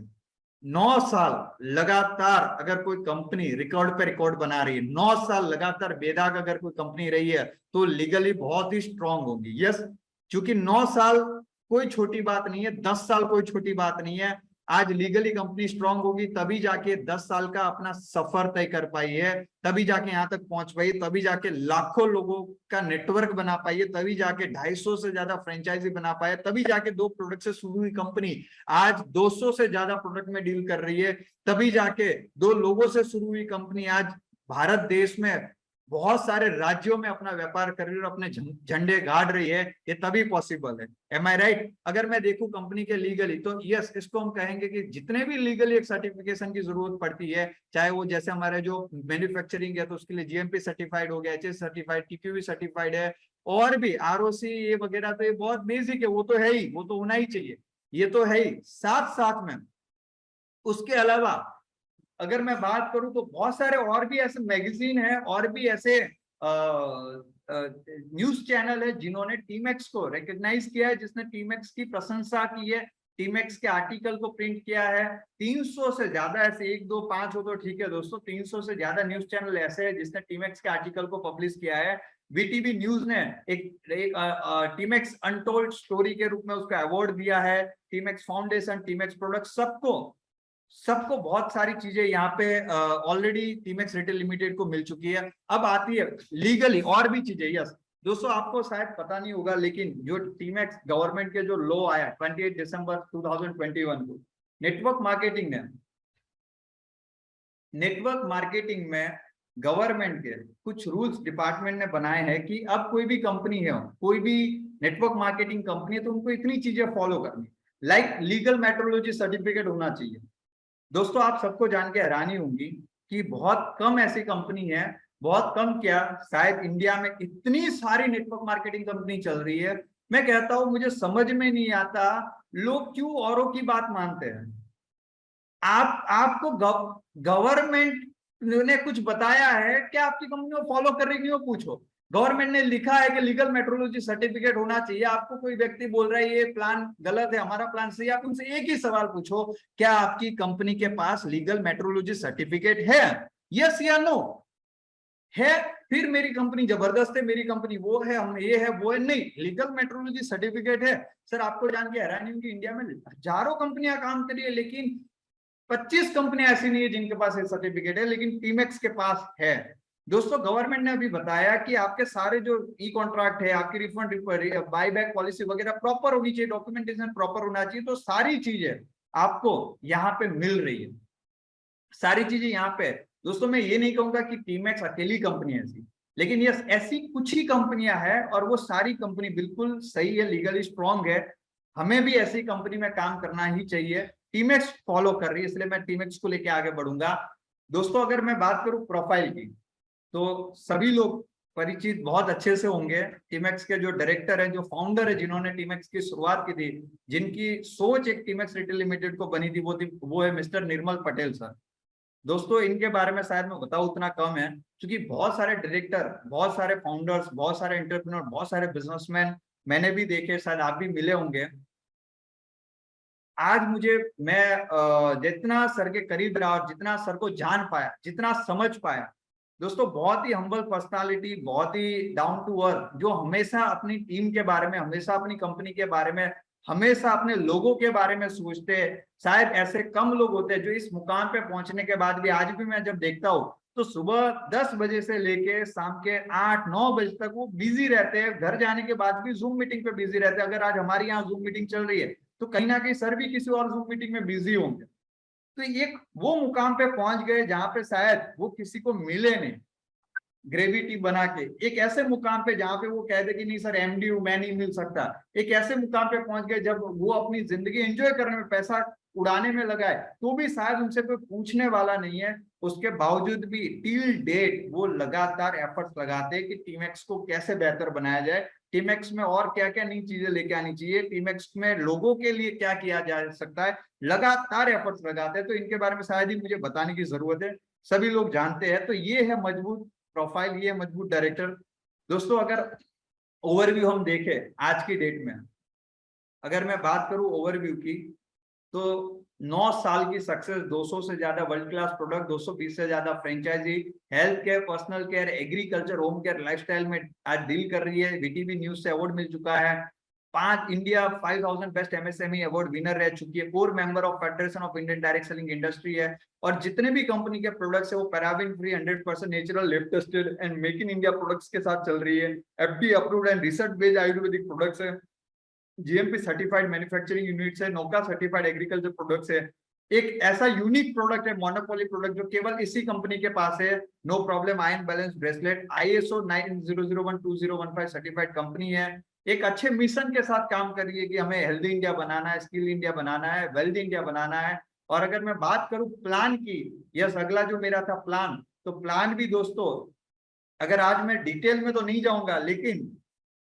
9 साल लगातार अगर कोई कंपनी रिकॉर्ड पे रिकॉर्ड बना रही है, 9 साल लगातार बेदाग अगर कोई कंपनी रही है, तो लीगली बहुत ही स्ट्रांग होगी। यस, क्योंकि 9 साल कोई छोटी बात नहीं है, 10 साल कोई छोटी बात नहीं है। आज लीगली कंपनी स्ट्रांग होगी तभी जाके 10 साल का अपना सफर तय कर पाई है, तभी जाके यहाँ तक पहुंच पाई, तभी जाके लाखों लोगों का नेटवर्क बना पाई है, तभी जाके 250 से ज्यादा फ्रेंचाइजी बना पाए, तभी जाके 2 प्रोडक्ट से शुरू हुई कंपनी आज 200 से ज्यादा प्रोडक्ट में डील कर रही है, तभी जाके 2 लोगों से शुरू हुई कंपनी आज भारत देश में बहुत सारे राज्यों में अपना व्यापार कर रही है और अपने झंडे गाड़ रही है। ये तभी पॉसिबल है। एम आई राइट? अगर मैं देखूं कंपनी के लीगली, तो यस, इसको हम कहेंगे कि जितने भी लीगली एक सर्टिफिकेशन की जरूरत पड़ती है, चाहे वो जैसे हमारे जो मैन्युफैक्चरिंग है तो उसके लिए जीएमपी सर्टिफाइड हो गया, एचएस सर्टिफाइड, टीक्यूबी सर्टिफाइड है, और भी आरओसी ये वगैरह, तो ये बहुत बेसिक है, वो तो है ही, वो तो होना ही चाहिए, ये तो है ही। साथ साथ में उसके अलावा अगर मैं बात करूं तो बहुत सारे और भी ऐसे मैगजीन है और भी ऐसे न्यूज चैनल है जिन्होंने टीमैक्स को रिकॉग्नाइज किया है, जिसने टीमैक्स की प्रशंसा की है, टीमैक्स के आर्टिकल को प्रिंट किया है। 300 से ज्यादा ऐसे, 1 2 5 हो तो ठीक है दोस्तों, 300 से ज्यादा न्यूज चैनल ऐसे है जिसने टीमैक्स के आर्टिकल को पब्लिश किया है। बीटीवी न्यूज ने एक टीमैक्स अनटोल्ड स्टोरी के रूप में उसको अवार्ड दिया है। टीमैक्स फाउंडेशन, टीमैक्स प्रोडक्ट, सबको बहुत सारी चीजें यहाँ पे ऑलरेडी टीमैक्स रिटेल लिमिटेड को मिल चुकी है। अब आती है लीगली और भी चीजें। यस दोस्तों, आपको शायद पता नहीं होगा, लेकिन जो टीमैक्स गवर्नमेंट के जो लॉ आया 28 दिसंबर 2021 को, नेटवर्क मार्केटिंग में गवर्नमेंट के कुछ रूल्स डिपार्टमेंट ने बनाए हैं कि अब कोई भी कंपनी है, कोई भी नेटवर्क मार्केटिंग कंपनी है, तो उनको इतनी चीजें फॉलो करनी, लाइक लीगल मेट्रोलॉजी सर्टिफिकेट होना चाहिए। दोस्तों आप सबको जान के हैरानी होगी कि बहुत कम ऐसी कंपनी है, बहुत कम क्या, शायद इंडिया में इतनी सारी नेटवर्क मार्केटिंग कंपनी चल रही है। मैं कहता हूं मुझे समझ में नहीं आता लोग क्यों औरों की बात मानते हैं। आपको गवर्नमेंट ने कुछ बताया है क्या आपकी कंपनी को फॉलो कर रही है? पूछो। गवर्नमेंट ने लिखा है कि लीगल मेट्रोलॉजी सर्टिफिकेट होना चाहिए, आपको कोई व्यक्ति बोल रहा है ये प्लान गलत है, हमारा प्लान सही है, आप उनसे एक ही सवाल पूछो, क्या आपकी कंपनी के पास लीगल मेट्रोलॉजी सर्टिफिकेट है? यस या नो? है? फिर मेरी कंपनी जबरदस्त है, मेरी कंपनी वो है, हम ये है वो है। नहीं, लीगल मेट्रोलॉजी सर्टिफिकेट है। सर आपको जान के हैरानी होगी, इंडिया में हजारों कंपनियां काम कर रही है, लेकिन 25 कंपनियां ऐसी नहीं है जिनके पास ये सर्टिफिकेट है, लेकिन टीमैक्स के पास है। दोस्तों गवर्नमेंट ने अभी बताया कि आपके सारे जो ई कॉन्ट्रैक्ट है, आपकी रिफंड बाईबैक पॉलिसी वगैरह प्रॉपर होनी चाहिए, डॉक्यूमेंटेशन प्रॉपर होना चाहिए। तो सारी चीजें आपको यहाँ पे मिल रही है, सारी चीजें यहाँ पे। दोस्तों मैं ये नहीं कहूंगा कि टीमैक्स अकेली कंपनी है ऐसी, लेकिन यस ऐसी कुछ ही कंपनियां हैं और वो सारी कंपनी बिल्कुल सही है, लीगली स्ट्रांग है। हमें भी ऐसी कंपनी में काम करना ही चाहिए। टीमैक्स फॉलो कर रही है, इसलिए मैं टीमैक्स को लेके आगे बढ़ूंगा। दोस्तों अगर मैं बात करूं प्रोफाइल की, तो सभी लोग परिचित बहुत अच्छे से होंगे। टीमैक्स के जो डायरेक्टर है, जो फाउंडर है, जिन्होंने टीमैक्स की शुरुआत की थी, जिनकी सोच एक टीमैक्स रिटेल लिमिटेड को बनी थी, वो है मिस्टर निर्मल पटेल सर। दोस्तों इनके बारे में शायद मैं बताऊं उतना कम है, क्योंकि बहुत सारे डायरेक्टर, बहुत सारे फाउंडर्स, बहुत सारे एंटरप्रेन्योर, बहुत सारे बिजनेसमैन मैंने भी देखे, शायद आप भी मिले होंगे। आज मैं जितना सर के करीब रहा और जितना सर को जान पाया, जितना समझ पाया, दोस्तों बहुत ही हम्बल पर्सनालिटी, बहुत ही डाउन टू अर्थ, जो हमेशा अपनी टीम के बारे में, हमेशा अपनी कंपनी के बारे में, हमेशा अपने लोगों के बारे में सोचते। शायद ऐसे कम लोग होते हैं जो इस मुकाम पे पहुंचने के बाद भी, आज भी मैं जब देखता हूँ तो सुबह 10 बजे से लेके शाम के 8-9 बजे तक वो बिजी रहते हैं, घर जाने के बाद भी जूम मीटिंग पे बिजी रहते हैं। अगर आज हमारी यहाँ जूम मीटिंग चल रही है तो कहीं ना कहीं सर भी किसी और जूम मीटिंग में बिजी होंगे। तो एक वो मुकाम पे पहुंच गए जहां पे शायद वो किसी को मिले नहीं, ग्रेविटी बना के एक ऐसे मुकाम पे जहां पे वो कह दे कि नहीं सर एमडी हूं, मैं नहीं मिल सकता। एक ऐसे मुकाम पे पहुंच गए जब वो अपनी जिंदगी एंजॉय करने में, पैसा उड़ाने में लगाए, तो भी शायद उनसे कोई पूछने वाला नहीं है। उसके बावजूद भी टिल डेट वो लगातार एफर्ट्स लगाते हैं कि टीमैक्स को कैसे बेहतर बनाया जाए, टीमेक्स में और क्या क्या नई चीजें लेके आनी चाहिए, टीमेक्स में लोगों के लिए क्या किया जा सकता है, लगातार एफर्ट्स लगाते हैं। तो इनके बारे में शायद ही मुझे बताने की जरूरत है, सभी लोग जानते हैं। तो ये है मजबूत प्रोफाइल, ये मजबूत डायरेक्टर। दोस्तों अगर ओवरव्यू हम देखें आज की डेट में, अगर मैं बात करूं ओवरव्यू की, तो 9 साल की सक्सेस, 200 से ज्यादा वर्ल्ड क्लास प्रोडक्ट, 220 से ज्यादा franchisee, health care, personal care, agriculture, home care, lifestyle में आज डील कर रही है। वीटीवी न्यूज से अवार्ड मिल चुका है। 5 India 5000 best MSME award winner रह चुकी है। Core member of federation of Indian direct selling industry है। और जितने भी कंपनी के प्रोडक्ट्स है वो paraben free, 100% natural, lab tested and make in India products के साथ चल रही है। FDA approved and research based Ayurvedic products है। जीएमपी सर्टिफाइड मैन्युफैक्चरिंग यूनिट्स है। नौका सर्टिफाइड एग्रीकल्चर प्रोडक्ट्स है। एक ऐसा यूनिक प्रोडक्ट है, मोनोपोली प्रोडक्ट, जो केवल इसी कंपनी के पास है। No problem ion balance bracelet, ISO 9001-2015 certified company है। एक अच्छे मिशन के साथ काम कर रही है कि हमें हेल्दी इंडिया बनाना है, स्किल इंडिया बनाना है, वेल्दी इंडिया बनाना है। और अगर मैं बात करूं प्लान की, यस, अगला जो मेरा था प्लान, तो प्लान भी दोस्तों, अगर आज मैं डिटेल में तो नहीं जाऊंगा, लेकिन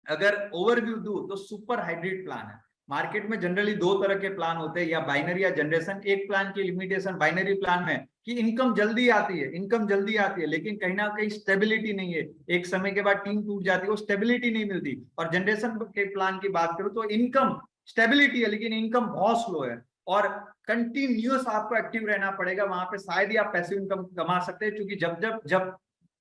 अगर ओवरव्यू दूं तो सुपर हाइब्रिड प्लान है। मार्केट में जनरली दो तरह के प्लान होते हैं, या बाइनरी या जनरेशन। एक प्लान की लिमिटेशन बाइनरी प्लान में कि इनकम जल्दी आती है, इनकम जल्दी आती है, लेकिन कहीं ना कहीं स्टेबिलिटी नहीं है। एक समय के बाद टीम टूट जाती है, वो स्टेबिलिटी नहीं मिलती। और जनरेशन के प्लान की बात करूं तो इनकम स्टेबिलिटी है, लेकिन इनकम बहुत स्लो है। और कंटिन्यूअस आपको एक्टिव रहना पड़ेगा, वहां पे शायद ही आप पैसिव इनकम कमा सकते हैं। क्योंकि जब जब जब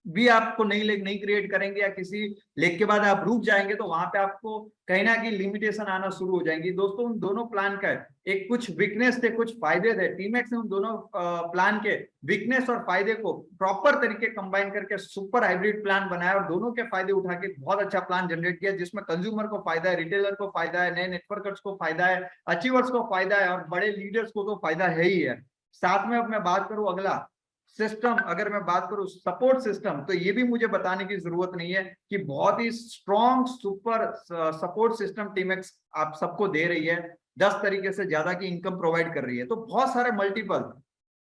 भी आपको नई लेग नहीं क्रिएट करेंगे, या किसी लेग के बाद आप रुक जाएंगे, तो वहां पे आपको कहीं ना कहीं लिमिटेशन आना शुरू हो जाएंगी। दोस्तों उन दोनों प्लान का एक कुछ वीकनेस थे, कुछ फायदे थे। टीमेक्स ने उन दोनों प्लान के वीकनेस और फायदे को प्रॉपर तरीके कंबाइन करके सुपर हाइब्रिड प्लान बनाया, और दोनों के फायदे उठा के बहुत अच्छा प्लान जनरेट किया, जिसमें कंज्यूमर को फायदा है, रिटेलर को फायदा है, नए नेटवर्कर्स को फायदा है, अचीवर्स को फायदा है, और बड़े लीडर्स को तो फायदा है ही है। साथ में अब मैं बात करूं अगला सिस्टम, अगर मैं बात करूं सपोर्ट सिस्टम, तो ये भी मुझे बताने की जरूरत नहीं है कि बहुत ही स्ट्रॉन्ग सुपर सपोर्ट सिस्टम टीमेक्स आप सबको दे रही है। 10 तरीके से ज्यादा की इनकम प्रोवाइड कर रही है। तो बहुत सारे मल्टीपल,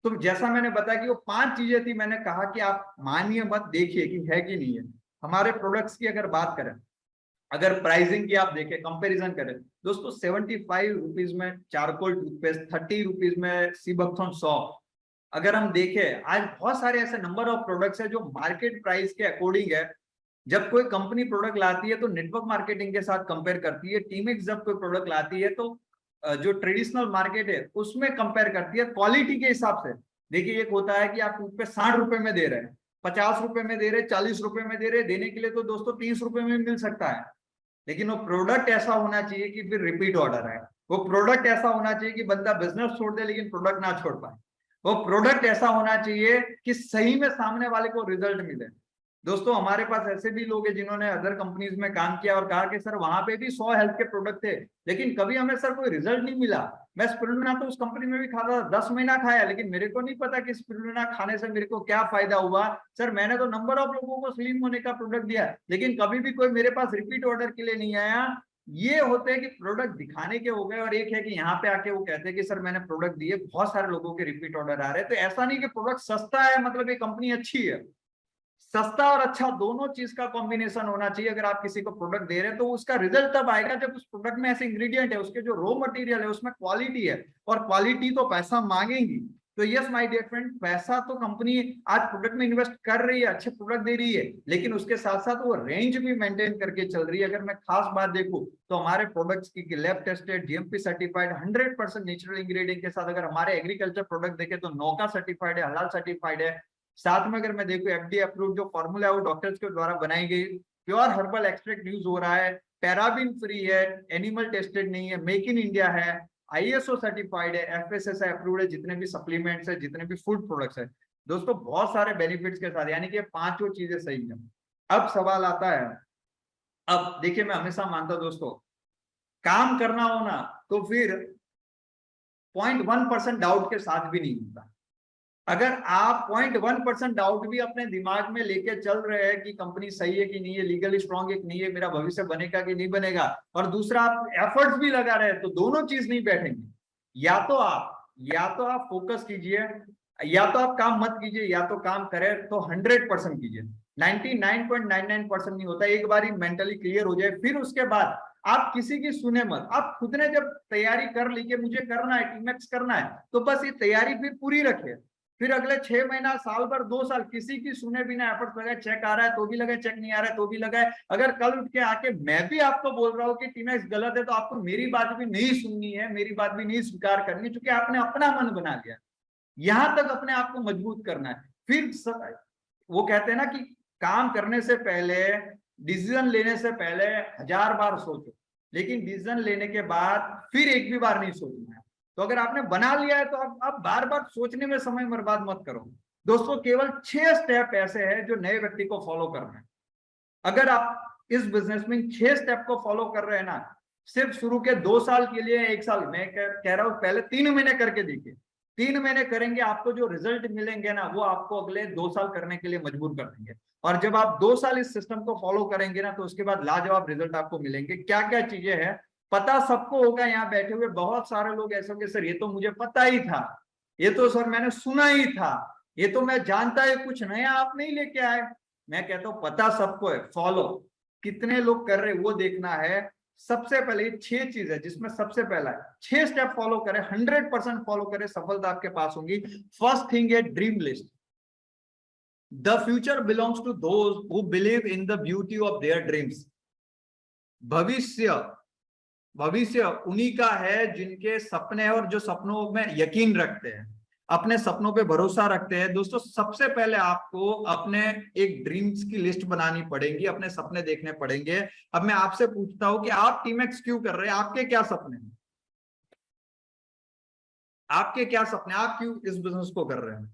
तो जैसा मैंने बताया कि वो 5 चीजें थी, मैंने कहा कि आप मानिए मत, देखिए कि है कि नहीं है। हमारे प्रोडक्ट्स की अगर बात करें, अगर प्राइसिंग की आप देखें, कंपैरिजन करें दोस्तों, 75 रुपीज में चारकोल टूथपेस्ट, 30 रुपीज में सीबकथॉन सॉफ्ट। अगर हम देखें आज बहुत सारे ऐसे नंबर ऑफ प्रोडक्ट्स है जो मार्केट प्राइस के अकॉर्डिंग है। जब कोई कंपनी प्रोडक्ट लाती है तो नेटवर्क मार्केटिंग के साथ कंपेयर करती है। टीमेक्स जब कोई प्रोडक्ट लाती है तो जो ट्रेडिशनल मार्केट है उसमें कंपेयर करती है क्वालिटी के हिसाब से। देखिए एक होता है कि आप टूथपेस्ट 60 रुपए में दे रहे हैं, 50 रुपए में दे रहे हैं, 40 रुपए में दे रहे हैं, देने के लिए तो दोस्तों 30 रुपए में मिल सकता है। लेकिन वो प्रोडक्ट ऐसा होना चाहिए कि फिर रिपीट ऑर्डर है। वो प्रोडक्ट ऐसा होना चाहिए कि बंदा बिजनेस छोड़ दे लेकिन प्रोडक्ट ना छोड़ पाए। वो प्रोडक्ट ऐसा होना चाहिए कि सही में सामने वाले को रिजल्ट मिले। दोस्तों हमारे पास ऐसे भी लोग हैं जिन्होंने अदर कंपनीज में काम किया और कहा कि सर वहां पे भी 100 हेल्थ के प्रोडक्ट थे, लेकिन कभी हमें सर कोई रिजल्ट नहीं मिला। मैं स्पिरुलिना तो उस कंपनी में भी खाता था, 10 महीना खाया, लेकिन मेरे को नहीं पता कि स्पिरुलिना खाने से मेरे को क्या फायदा हुआ। सर मैंने तो नंबर ऑफ लोगों को स्लिम होने का प्रोडक्ट दिया, लेकिन कभी भी कोई मेरे पास रिपीट ऑर्डर के लिए नहीं आया। ये होते हैं कि प्रोडक्ट दिखाने के हो गए, और एक है कि यहाँ पे आके वो कहते हैं कि सर मैंने प्रोडक्ट दिए, बहुत सारे लोगों के रिपीट ऑर्डर आ रहे हैं। तो ऐसा नहीं कि प्रोडक्ट सस्ता है मतलब ये कंपनी अच्छी है। सस्ता और अच्छा दोनों चीज का कॉम्बिनेशन होना चाहिए। अगर आप किसी को प्रोडक्ट दे रहे हैं तो उसका रिजल्ट तब आएगा जब उस प्रोडक्ट में ऐसे इंग्रेडिएंट है, उसके जो रॉ मटेरियल है उसमें क्वालिटी है, और क्वालिटी तो पैसा मांगेगी। तो यस माय डियर फ्रेंड, पैसा तो कंपनी आज प्रोडक्ट में इन्वेस्ट कर रही है, अच्छे प्रोडक्ट दे रही है, लेकिन उसके साथ साथ वो रेंज भी मेंटेन करके चल रही है। अगर मैं खास बात देखूं तो हमारे प्रोडक्ट्स की lab tested, GMP certified, 100% natural ingredient के साथ, अगर हमारे एग्रीकल्चर प्रोडक्ट देखें तो नौका सर्टिफाइड है, हलाल सर्टिफाइड है। साथ में अगर मैं देखूं एफडीए अप्रूव्ड जो फॉर्मूला है वो डॉक्टर्स के द्वारा बनाई गई, प्योर हर्बल एक्सट्रैक्ट यूज हो रहा है, पैराबिन फ्री है, एनिमल टेस्टेड नहीं है, मेक इन इंडिया है, आईएसओ सर्टिफाइड है, एफएसएसआई अप्रूव्ड है, जितने भी सप्लीमेंट्स है, जितने भी फूड प्रोडक्ट्स है दोस्तों, बहुत सारे बेनिफिट्स के साथ, यानी कि पांचों चीजें सही है। अब सवाल आता है, अब देखिए मैं हमेशा मानता हूं दोस्तों, काम करना हो ना तो फिर 0.1% डाउट के साथ भी नहीं होता। अगर आप 0.1% डाउट भी अपने दिमाग में लेके चल रहे हैं कि कंपनी सही है कि नहीं है, लीगली स्ट्रांग है कि नहीं है, मेरा भविष्य बनेगा कि नहीं बनेगा, और दूसरा आप एफर्ट्स भी लगा रहे हैं, तो दोनों चीज नहीं बैठेंगे। या तो आप फोकस कीजिए, या तो आप काम मत कीजिए, या तो काम करें तो 100% कीजिए। 99.99% नहीं होता। एक बार ही मेंटली क्लियर हो जाए, फिर उसके बाद आप किसी की सुने मत। आप खुद ने जब तैयारी कर ली कि मुझे करना है, टीमैक्स करना है, तो बस ये तैयारी फिर पूरी रखे। फिर अगले 6 महीना, साल भर, 2 साल किसी की सुने बिना एफर्ट लगाए। चेक आ रहा है तो भी लगाए, चेक नहीं आ रहा है तो भी लगाए। अगर कल उठ के आके मैं भी आपको बोल रहा हूँ कि टीमैक्स गलत है, तो आपको मेरी बात भी नहीं सुननी है, मेरी बात भी नहीं स्वीकार करनी, क्योंकि आपने अपना मन बना लिया। यहां तक अपने आप को मजबूत करना है। फिर वो कहते हैं ना कि काम करने से पहले, डिसीजन लेने से पहले 1000 बार सोचो, लेकिन डिसीजन लेने के बाद फिर एक भी बार नहीं सोचना है। तो अगर आपने बना लिया है तो आप बार बार सोचने में समय बर्बाद मत करो। दोस्तों, केवल 6 स्टेप ऐसे हैं जो नए व्यक्ति को फॉलो करना है। अगर आप इस बिजनेस में 6 स्टेप को फॉलो कर रहे हैं ना, सिर्फ शुरू के 2 साल के लिए, 1 साल, मैं कह रहा हूं पहले 3 महीने करके देखिए। 3 महीने करेंगे, आपको जो रिजल्ट मिलेंगे ना, वो आपको अगले 2 साल करने के लिए मजबूर कर देंगे। और जब आप 2 साल इस सिस्टम को फॉलो करेंगे ना, तो उसके बाद लाजवाब रिजल्ट आपको मिलेंगे। क्या क्या चीजें हैं पता सबको होगा। यहाँ बैठे हुए बहुत सारे लोग ऐसे होंगे, सर ये तो मुझे पता ही था, ये तो सर मैंने सुना ही था, ये तो मैं जानता है, कुछ नया आप नहीं लेके आए। मैं कहता हूँ पता सबको है, फॉलो कितने लोग कर रहे वो देखना है। सबसे पहले 6 चीज है, जिसमें सबसे पहला है 6 स्टेप फॉलो करें, 100% फॉलो करें, सफलता आपके पास होगी। फर्स्ट थिंग है dream list. The future belongs to those who believe in the beauty of their dreams. भविष्य भविष्य उन्हीं का है जिनके सपने और जो सपनों में यकीन रखते हैं, अपने सपनों पे भरोसा रखते हैं। दोस्तों, सबसे पहले आपको अपने एक ड्रीम्स की लिस्ट बनानी पड़ेगी, अपने सपने देखने पड़ेंगे। अब मैं आपसे पूछता हूं कि आप टीमैक्स क्यों कर रहे हैं? आपके क्या सपने हैं? आपके क्या सपने, आप क्यों इस बिजनेस को कर रहे हैं?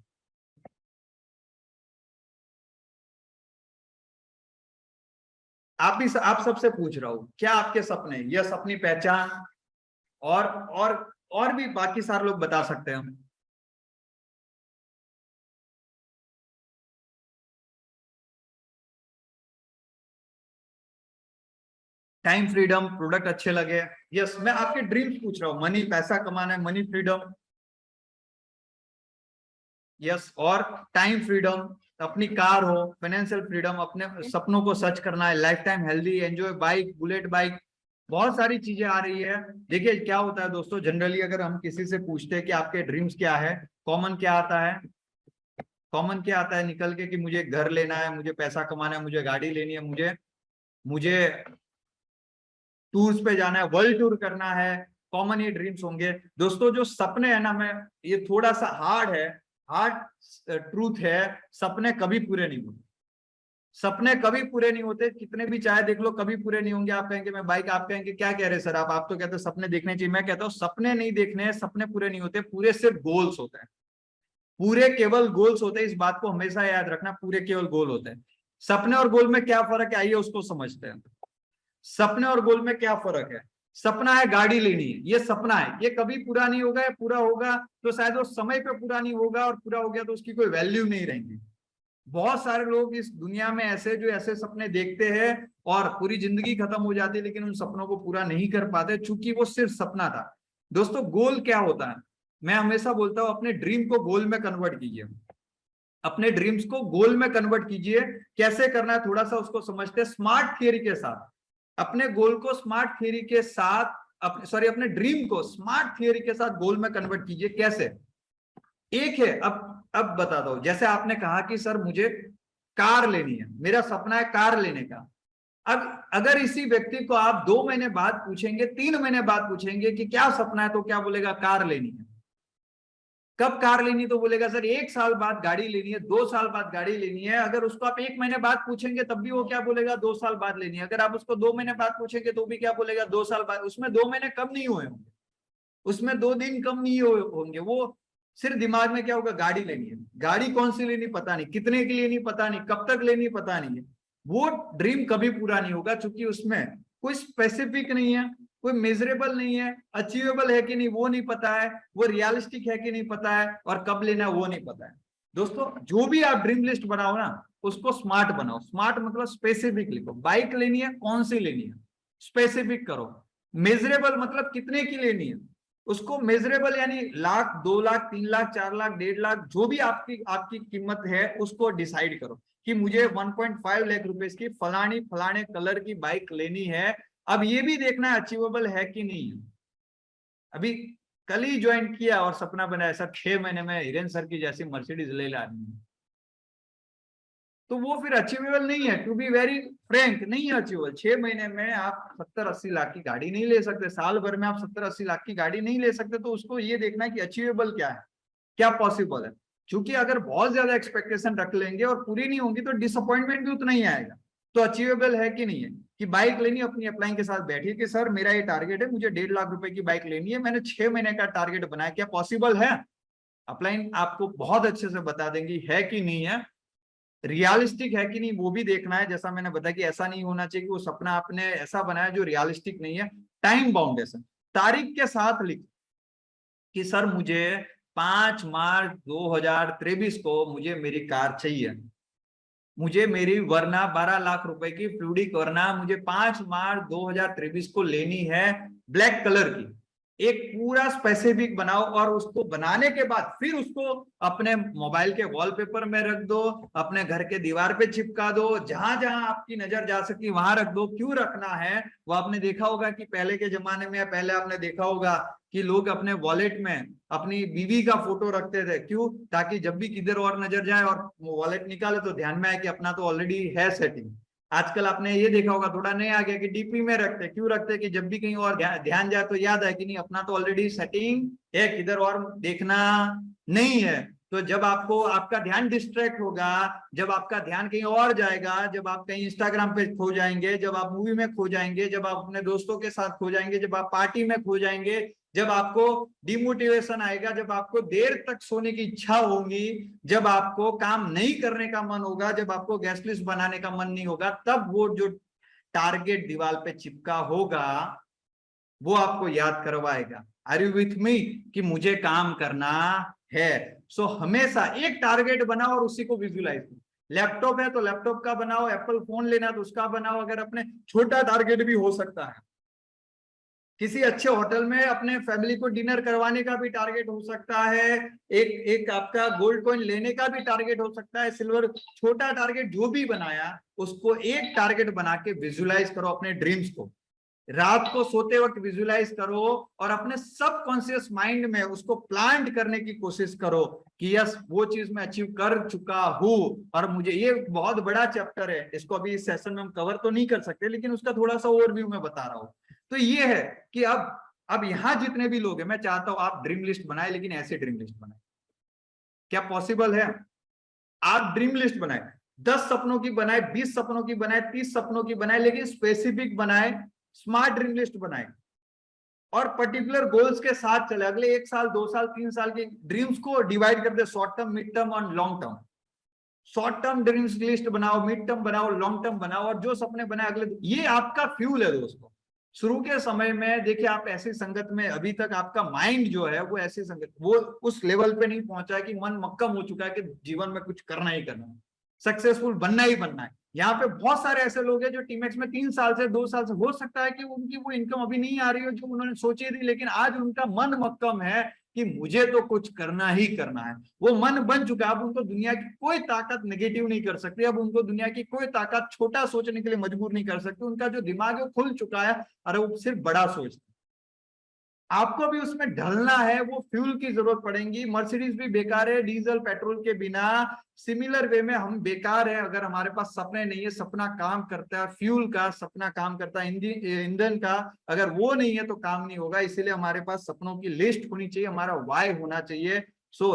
आप सबसे पूछ रहा हूं, क्या आपके सपने, यस, अपनी पहचान, और और और भी बाकी सारे लोग बता सकते हैं। टाइम फ्रीडम, प्रोडक्ट अच्छे लगे, यस। मैं आपके ड्रीम्स पूछ रहा हूँ, मनी, पैसा कमाना है, मनी फ्रीडम, यस। और टाइम फ्रीडम, अपनी कार हो, फाइनेंशियल फ्रीडम, अपने सपनों को सच करना है, life time healthy, enjoy, bike, bullet bike, बहुत सारी चीजें आ रही है। देखिए क्या होता है दोस्तों, जनरली अगर हम किसी से पूछते हैं कि आपके ड्रीम्स क्या है, कॉमन क्या आता है? कॉमन क्या आता है निकल के? कि मुझे घर लेना है, मुझे पैसा कमाना है, मुझे गाड़ी लेनी है, मुझे मुझे टूर्स पे जाना है, वर्ल्ड टूर करना है। कॉमन ये ड्रीम्स होंगे। दोस्तों, जो सपने है ना, मैं, ये थोड़ा सा हार्ड है, हार्ड ट्रूथ है, सपने कभी पूरे नहीं होते। सपने कभी पूरे नहीं होते, कितने भी चाहे देख लो, कभी पूरे नहीं होंगे। आप कहेंगे मैं बाइक, आप कहेंगे क्या कह रहे सर आप तो कहते हो सपने देखने चाहिए। मैं कहता हूँ सपने नहीं देखने हैं, सपने पूरे नहीं होते, पूरे सिर्फ गोल्स होते हैं। पूरे केवल गोल्स होते हैं, इस बात को हमेशा याद रखना, पूरे केवल गोल होते हैं। सपने और गोल में क्या फर्क है, आइए उसको समझते हैं। सपने और गोल में क्या फर्क है? सपना है गाड़ी लेनी है, ये सपना है, ये कभी पूरा नहीं होगा। ये पूरा होगा तो शायद वो समय पे पूरा नहीं होगा, और पूरा हो गया तो उसकी कोई वैल्यू नहीं रहेगी। बहुत सारे लोग इस दुनिया में ऐसे जो ऐसे सपने देखते हैं और पूरी जिंदगी खत्म हो जाती है, लेकिन उन सपनों को पूरा नहीं कर पाते, चूंकि वो सिर्फ सपना था। दोस्तों, गोल क्या होता है? मैं हमेशा बोलता हूं अपने ड्रीम को गोल में कन्वर्ट कीजिए। अपने ड्रीम्स को गोल में कन्वर्ट कीजिए। कैसे करना है थोड़ा सा उसको समझते हैं, स्मार्ट थियरी के साथ। अपने गोल को स्मार्ट थियरी के साथ, अपने ड्रीम को स्मार्ट थियरी के साथ गोल में कन्वर्ट कीजिए। कैसे? एक है, अब बताता हूं। जैसे आपने कहा कि सर मुझे कार लेनी है, मेरा सपना है कार लेने का। अब अगर इसी व्यक्ति को आप 2 महीने बाद पूछेंगे, 3 महीने बाद पूछेंगे कि क्या सपना है, तो क्या बोलेगा? कार लेनी है। कब कार लेनी? तो बोलेगा सर 1 साल बाद गाड़ी लेनी है, 2 साल बाद गाड़ी लेनी है। अगर उसको आप 1 महीने बाद पूछेंगे तब भी वो क्या बोलेगा? 2 साल बाद लेनी है। अगर आप उसको 2 महीने बाद पूछेंगे तो भी क्या बोलेगा? 2 साल बाद। उसमें 2 महीने कम नहीं हुए होंगे, उसमें 2 दिन कम नहीं होंगे। वो सिर्फ दिमाग में क्या होगा? गाड़ी लेनी है। गाड़ी कौन सी लेनी पता नहीं, कितने की लेनी पता नहीं, कब तक लेनी पता नहीं है। वो ड्रीम कभी पूरा नहीं होगा, क्योंकि उसमें कोई स्पेसिफिक नहीं है, कोई मेजरेबल नहीं है, अचीवेबल है कि नहीं वो नहीं पता है, वो रियलिस्टिक है कि नहीं पता है, और कब लेना है वो नहीं पता है। दोस्तों, जो भी आप ड्रीम लिस्ट बनाओ ना, उसको स्मार्ट बनाओ। स्मार्ट मतलब स्पेसिफिक लिखो। बाइक लेनी है, कौन सी लेनी है, स्पेसिफिक करो। मेजरेबल मतलब कितने की लेनी है, उसको मेजरेबल यानी लाख, 2 लाख, 3 लाख, 4 लाख, 1.5 लाख, जो भी आपकी आपकी कीमत है उसको डिसाइड करो कि मुझे 1.5 लाख रुपए की फलानी फलाने कलर की बाइक लेनी है। अब ये भी देखना है अचीवेबल है कि नहीं है। अभी कल ही ज्वाइन किया और सपना बनाया सर 6 महीने में हिरेन सर की जैसी मर्सिडीज ले लानी है, तो वो फिर अचीवेबल नहीं है। टू बी वेरी फ्रैंक, नहीं है अचीवेबल। 6 महीने में आप 70-80 लाख की गाड़ी नहीं ले सकते, साल भर में आप 70-80 लाख की गाड़ी नहीं ले सकते। तो उसको ये देखना है कि अचीवेबल क्या है, क्या पॉसिबल है। क्योंकि अगर बहुत ज्यादा एक्सपेक्टेशन रख लेंगे और पूरी नहीं होंगी तो डिसअपॉइंटमेंट भी उतना ही आएगा। तो अचीवेबल है कि नहीं है कि बाइक लेनी, अपनी अपलाइन के साथ बैठिए कि सर मेरा ये टारगेट है, मुझे 1.5 लाख रुपए की बाइक लेनी है, मैंने 6 महीने का टारगेट बनाया, क्या पॉसिबल है। अपलाइन आपको बहुत अच्छे से बता देंगी है कि नहीं है, रियलिस्टिक है कि नहीं वो भी देखना है। जैसा मैंने बताया कि ऐसा नहीं होना चाहिए कि वो सपना आपने ऐसा बनाया जो रियलिस्टिक नहीं है। टाइम बाउंडेशन, तारीख के साथ लिख कि सर मुझे 5 मार्च 2023 को मुझे मेरी कार चाहिए, मुझे मेरी वरना 12 लाख रुपए की फ्लूडिक वरना मुझे 5 मार्च 2023 को लेनी है, ब्लैक कलर की। एक पूरा स्पेसिफिक बनाओ और उसको बनाने के बाद फिर उसको अपने मोबाइल के वॉलपेपर में रख दो, अपने घर के दीवार पे चिपका दो, जहां जहां आपकी नजर जा सकी वहां रख दो। क्यों रखना है, वो आपने देखा होगा कि पहले के जमाने में, पहले आपने देखा होगा कि लोग अपने वॉलेट में अपनी बीवी का फोटो रखते थे। क्यों, ताकि जब भी किधर और नजर जाए और वॉलेट निकाले तो ध्यान में आए कि अपना तो ऑलरेडी है सेटिंग। आजकल आपने ये देखा होगा थोड़ा नया आ गया कि डीपी में रखते। क्यों रखते कि जब भी कहीं और ध्यान जाए तो याद है कि नहीं अपना तो ऑलरेडी सेटिंग है, किधर और देखना नहीं है। तो जब आपको आपका ध्यान डिस्ट्रैक्ट होगा, जब आपका ध्यान कहीं और जाएगा, जब आप कहीं इंस्टाग्राम पे खो जाएंगे, जब आप मूवी में खो जाएंगे, जब आप अपने दोस्तों के साथ खो जाएंगे, जब आप पार्टी में खो जाएंगे, जब आपको डिमोटिवेशन आएगा, जब आपको देर तक सोने की इच्छा होगी, जब आपको काम नहीं करने का मन होगा, जब आपको गैस लिस्ट बनाने का मन नहीं होगा, तब वो जो टारगेट दीवार पे चिपका होगा वो आपको याद करवाएगा। आर यू विथ मी कि मुझे काम करना है। सो हमेशा एक टारगेट बनाओ और उसी को विजुलाइज करो। लैपटॉप है तो लैपटॉप का बनाओ, एप्पल फोन लेना तो उसका बनाओ। अगर अपने छोटा टारगेट भी हो सकता है, किसी अच्छे होटल में अपने फैमिली को डिनर करवाने का भी टारगेट हो सकता है, एक एक आपका गोल्ड कॉइन लेने का भी टारगेट हो सकता है, सिल्वर। छोटा टारगेट जो भी बनाया उसको एक टारगेट बना के विजुलाइज करो अपने ड्रीम्स को। रात को सोते वक्त विजुलाइज करो और अपने सब कॉन्शियस माइंड में उसको प्लांट करने की कोशिश करो कि यस वो चीज मैं अचीव कर चुका हूं। और मुझे ये बहुत बड़ा चैप्टर है, इसको अभी इस सेशन में हम कवर तो नहीं कर सकते, लेकिन उसका थोड़ा सा ओवरव्यू मैं बता रहा हूं। तो ये है कि अब यहां जितने भी लोग हैं, मैं चाहता हूं आप ड्रीम लिस्ट बनाए, लेकिन ऐसे ड्रीम लिस्ट बनाए। क्या पॉसिबल है, आप ड्रीम लिस्ट बनाए, 10 सपनों की बनाए, 20 सपनों की बनाए, 30 सपनों की बनाए, लेकिन स्पेसिफिक बनाए, स्मार्ट ड्रीम लिस्ट बनाए और पर्टिकुलर गोल्स के साथ चले। अगले 1 साल, 2 साल, 3 साल के ड्रीम्स को डिवाइड कर दे, शॉर्ट टर्म, मिड टर्म और long term. Short term dreams list बनाओ, मिड टर्म बनाओ, लॉन्ग टर्म बनाओ, और जो सपने बनाए अगले, ये आपका फ्यूल है दोस्तों। शुरू के समय में देखिए आप ऐसी संगत में, अभी तक आपका माइंड जो है वो ऐसी संगत, वो उस लेवल पे नहीं पहुंचा है कि मन मक्कम हो चुका है कि जीवन में कुछ करना ही करना है, सक्सेसफुल बनना ही बनना है। यहाँ पे बहुत सारे ऐसे लोग हैं जो टीमेक्स में 3 साल से, 2 साल से, हो सकता है कि उनकी वो इनकम अभी नहीं आ रही हो जो उन्होंने सोची थी, लेकिन आज उनका मन मक्कम है कि मुझे तो कुछ करना ही करना है। वो मन बन चुका है। अब उनको दुनिया की कोई ताकत नेगेटिव नहीं कर सकती, अब उनको दुनिया की कोई ताकत छोटा सोचने के लिए मजबूर नहीं कर सकती। उनका जो दिमाग है वो खुल चुका है और वो सिर्फ बड़ा सोचता है। आपको भी उसमें ढलना है, वो फ्यूल की जरूरत पड़ेगी। मर्सिडीज भी बेकार है डीजल पेट्रोल के बिना। सिमिलर वे में हम बेकार है अगर हमारे पास सपने नहीं है। सपना काम करता है फ्यूल का, सपना काम करता है ईंधन का। अगर वो नहीं है तो काम नहीं होगा। इसीलिए हमारे पास सपनों की लिस्ट होनी चाहिए, हमारा वाई होना चाहिए।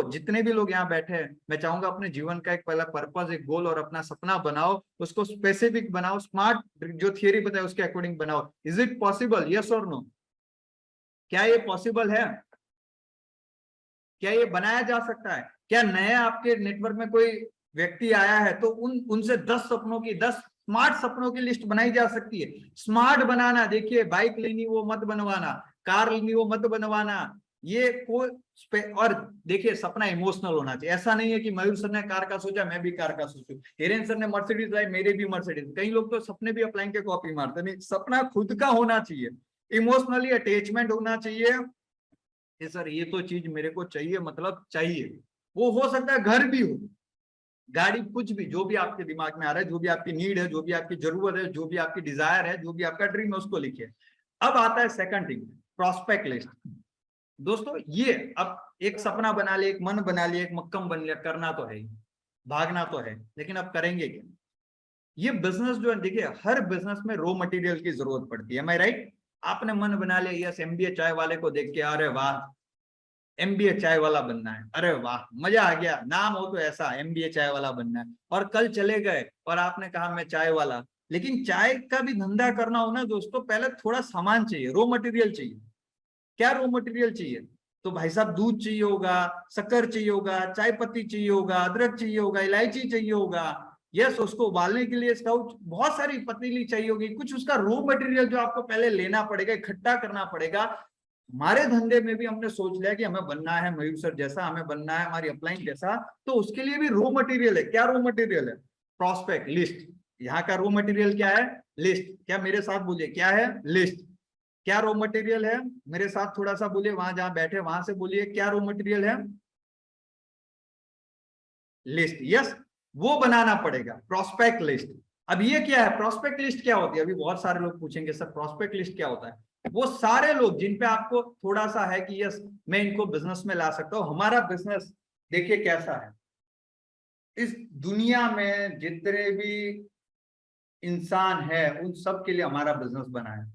जितने भी लोग यहाँ बैठे हैं, मैं चाहूंगा अपने जीवन का एक पहला पर्पज, एक गोल और अपना सपना बनाओ, उसको स्पेसिफिक बनाओ, स्मार्ट जो थियरी बताए उसके अकॉर्डिंग बनाओ। इज इट पॉसिबल, यस और नो? क्या ये पॉसिबल है? क्या ये बनाया जा सकता है? क्या नया आपके नेटवर्क में कोई व्यक्ति आया है तो उनसे 10 स्मार्ट सपनों की लिस्ट बनाई जा सकती है। स्मार्ट बनाना, देखिए बाइक लेनी वो मत बनवाना, कार लेनी वो मत बनवाना, ये कोई। और देखिए सपना इमोशनल होना चाहिए। ऐसा नहीं है कि मयूर सर ने कार का सोचा मैं भी कार का सोचूं, हिरेन सर ने मर्सिडीज लाई मेरे भी मर्सिडीज। कई लोग तो सपने भी अपलाइन के कॉपी मारते। नहीं, सपना खुद का होना चाहिए, इमोशनली अटैचमेंट होना चाहिए। कि सर ये तो चीज मेरे को चाहिए, मतलब चाहिए। वो हो सकता है घर भी हो, गाड़ी, कुछ भी, जो भी आपके दिमाग में आ रहा है, जो भी आपकी नीड है, जो भी आपकी जरूरत है, जो भी आपकी डिजायर है, जो भी आपका ड्रीम है, उसको लिखिए। अब आता है सेकंड थिंग, प्रोस्पेक्ट लिस्ट। दोस्तों ये अब एक सपना बना लिया, एक मन बना लिया, एक मक्कम बन लिया, करना तो है ही, भागना तो है, लेकिन अब करेंगे क्या? ये बिजनेस जो है, देखिए हर बिजनेस में रॉ मटेरियल की जरूरत पड़ती है, मैं राइट? आपने मन बना लिया, यस एमबीए चाय वाले को देख के, अरे वाह एमबीए चाय वाला बनना है, अरे वाह मजा आ गया, नाम हो तो ऐसा एमबीए चाय वाला बनना है, और कल चले गए और आपने कहा मैं चाय वाला। लेकिन चाय का भी धंधा करना हो ना दोस्तों, पहले थोड़ा सामान चाहिए, रॉ मटेरियल चाहिए। क्या रॉ मटेरियल चाहिए? तो भाई साहब दूध चाहिए होगा, शक्कर चाहिए होगा, चाय पत्ती चाहिए होगा, अदरक चाहिए होगा, इलायची चाहिए होगा, यस उसको उबालने के लिए स्टाउच, बहुत सारी पतीली चाहिए होगी, कुछ उसका रॉ मटेरियल जो आपको पहले लेना पड़ेगा, इकट्ठा करना पड़ेगा। हमारे धंधे में भी हमने सोच लिया कि हमें बनना है मयूर सर जैसा, हमें बनना है हमारी अपलाइन जैसा, तो उसके लिए भी रॉ मटेरियल है। क्या रॉ मटेरियल है? Prospect list. यहाँ का रॉ मटेरियल क्या है? लिस्ट। क्या मेरे साथ बोलिए, क्या है? लिस्ट। क्या रॉ मटेरियल है? मेरे साथ थोड़ा सा बोलिए, वहां जहां बैठे वहां से बोलिए, क्या रॉ मटेरियल है? लिस्ट। यस, वो बनाना पड़ेगा, प्रोस्पेक्ट लिस्ट। अब ये क्या है? प्रोस्पेक्ट लिस्ट क्या होती है? अभी बहुत सारे लोग पूछेंगे सर प्रोस्पेक्ट लिस्ट क्या होता है? वो सारे लोग जिन पे आपको थोड़ा सा है कि यस मैं इनको बिजनेस में ला सकता हूं, हमारा बिजनेस देखिए कैसा है। इस दुनिया में जितने भी इंसान है उन सब के लिए हमारा बिजनेस बना है।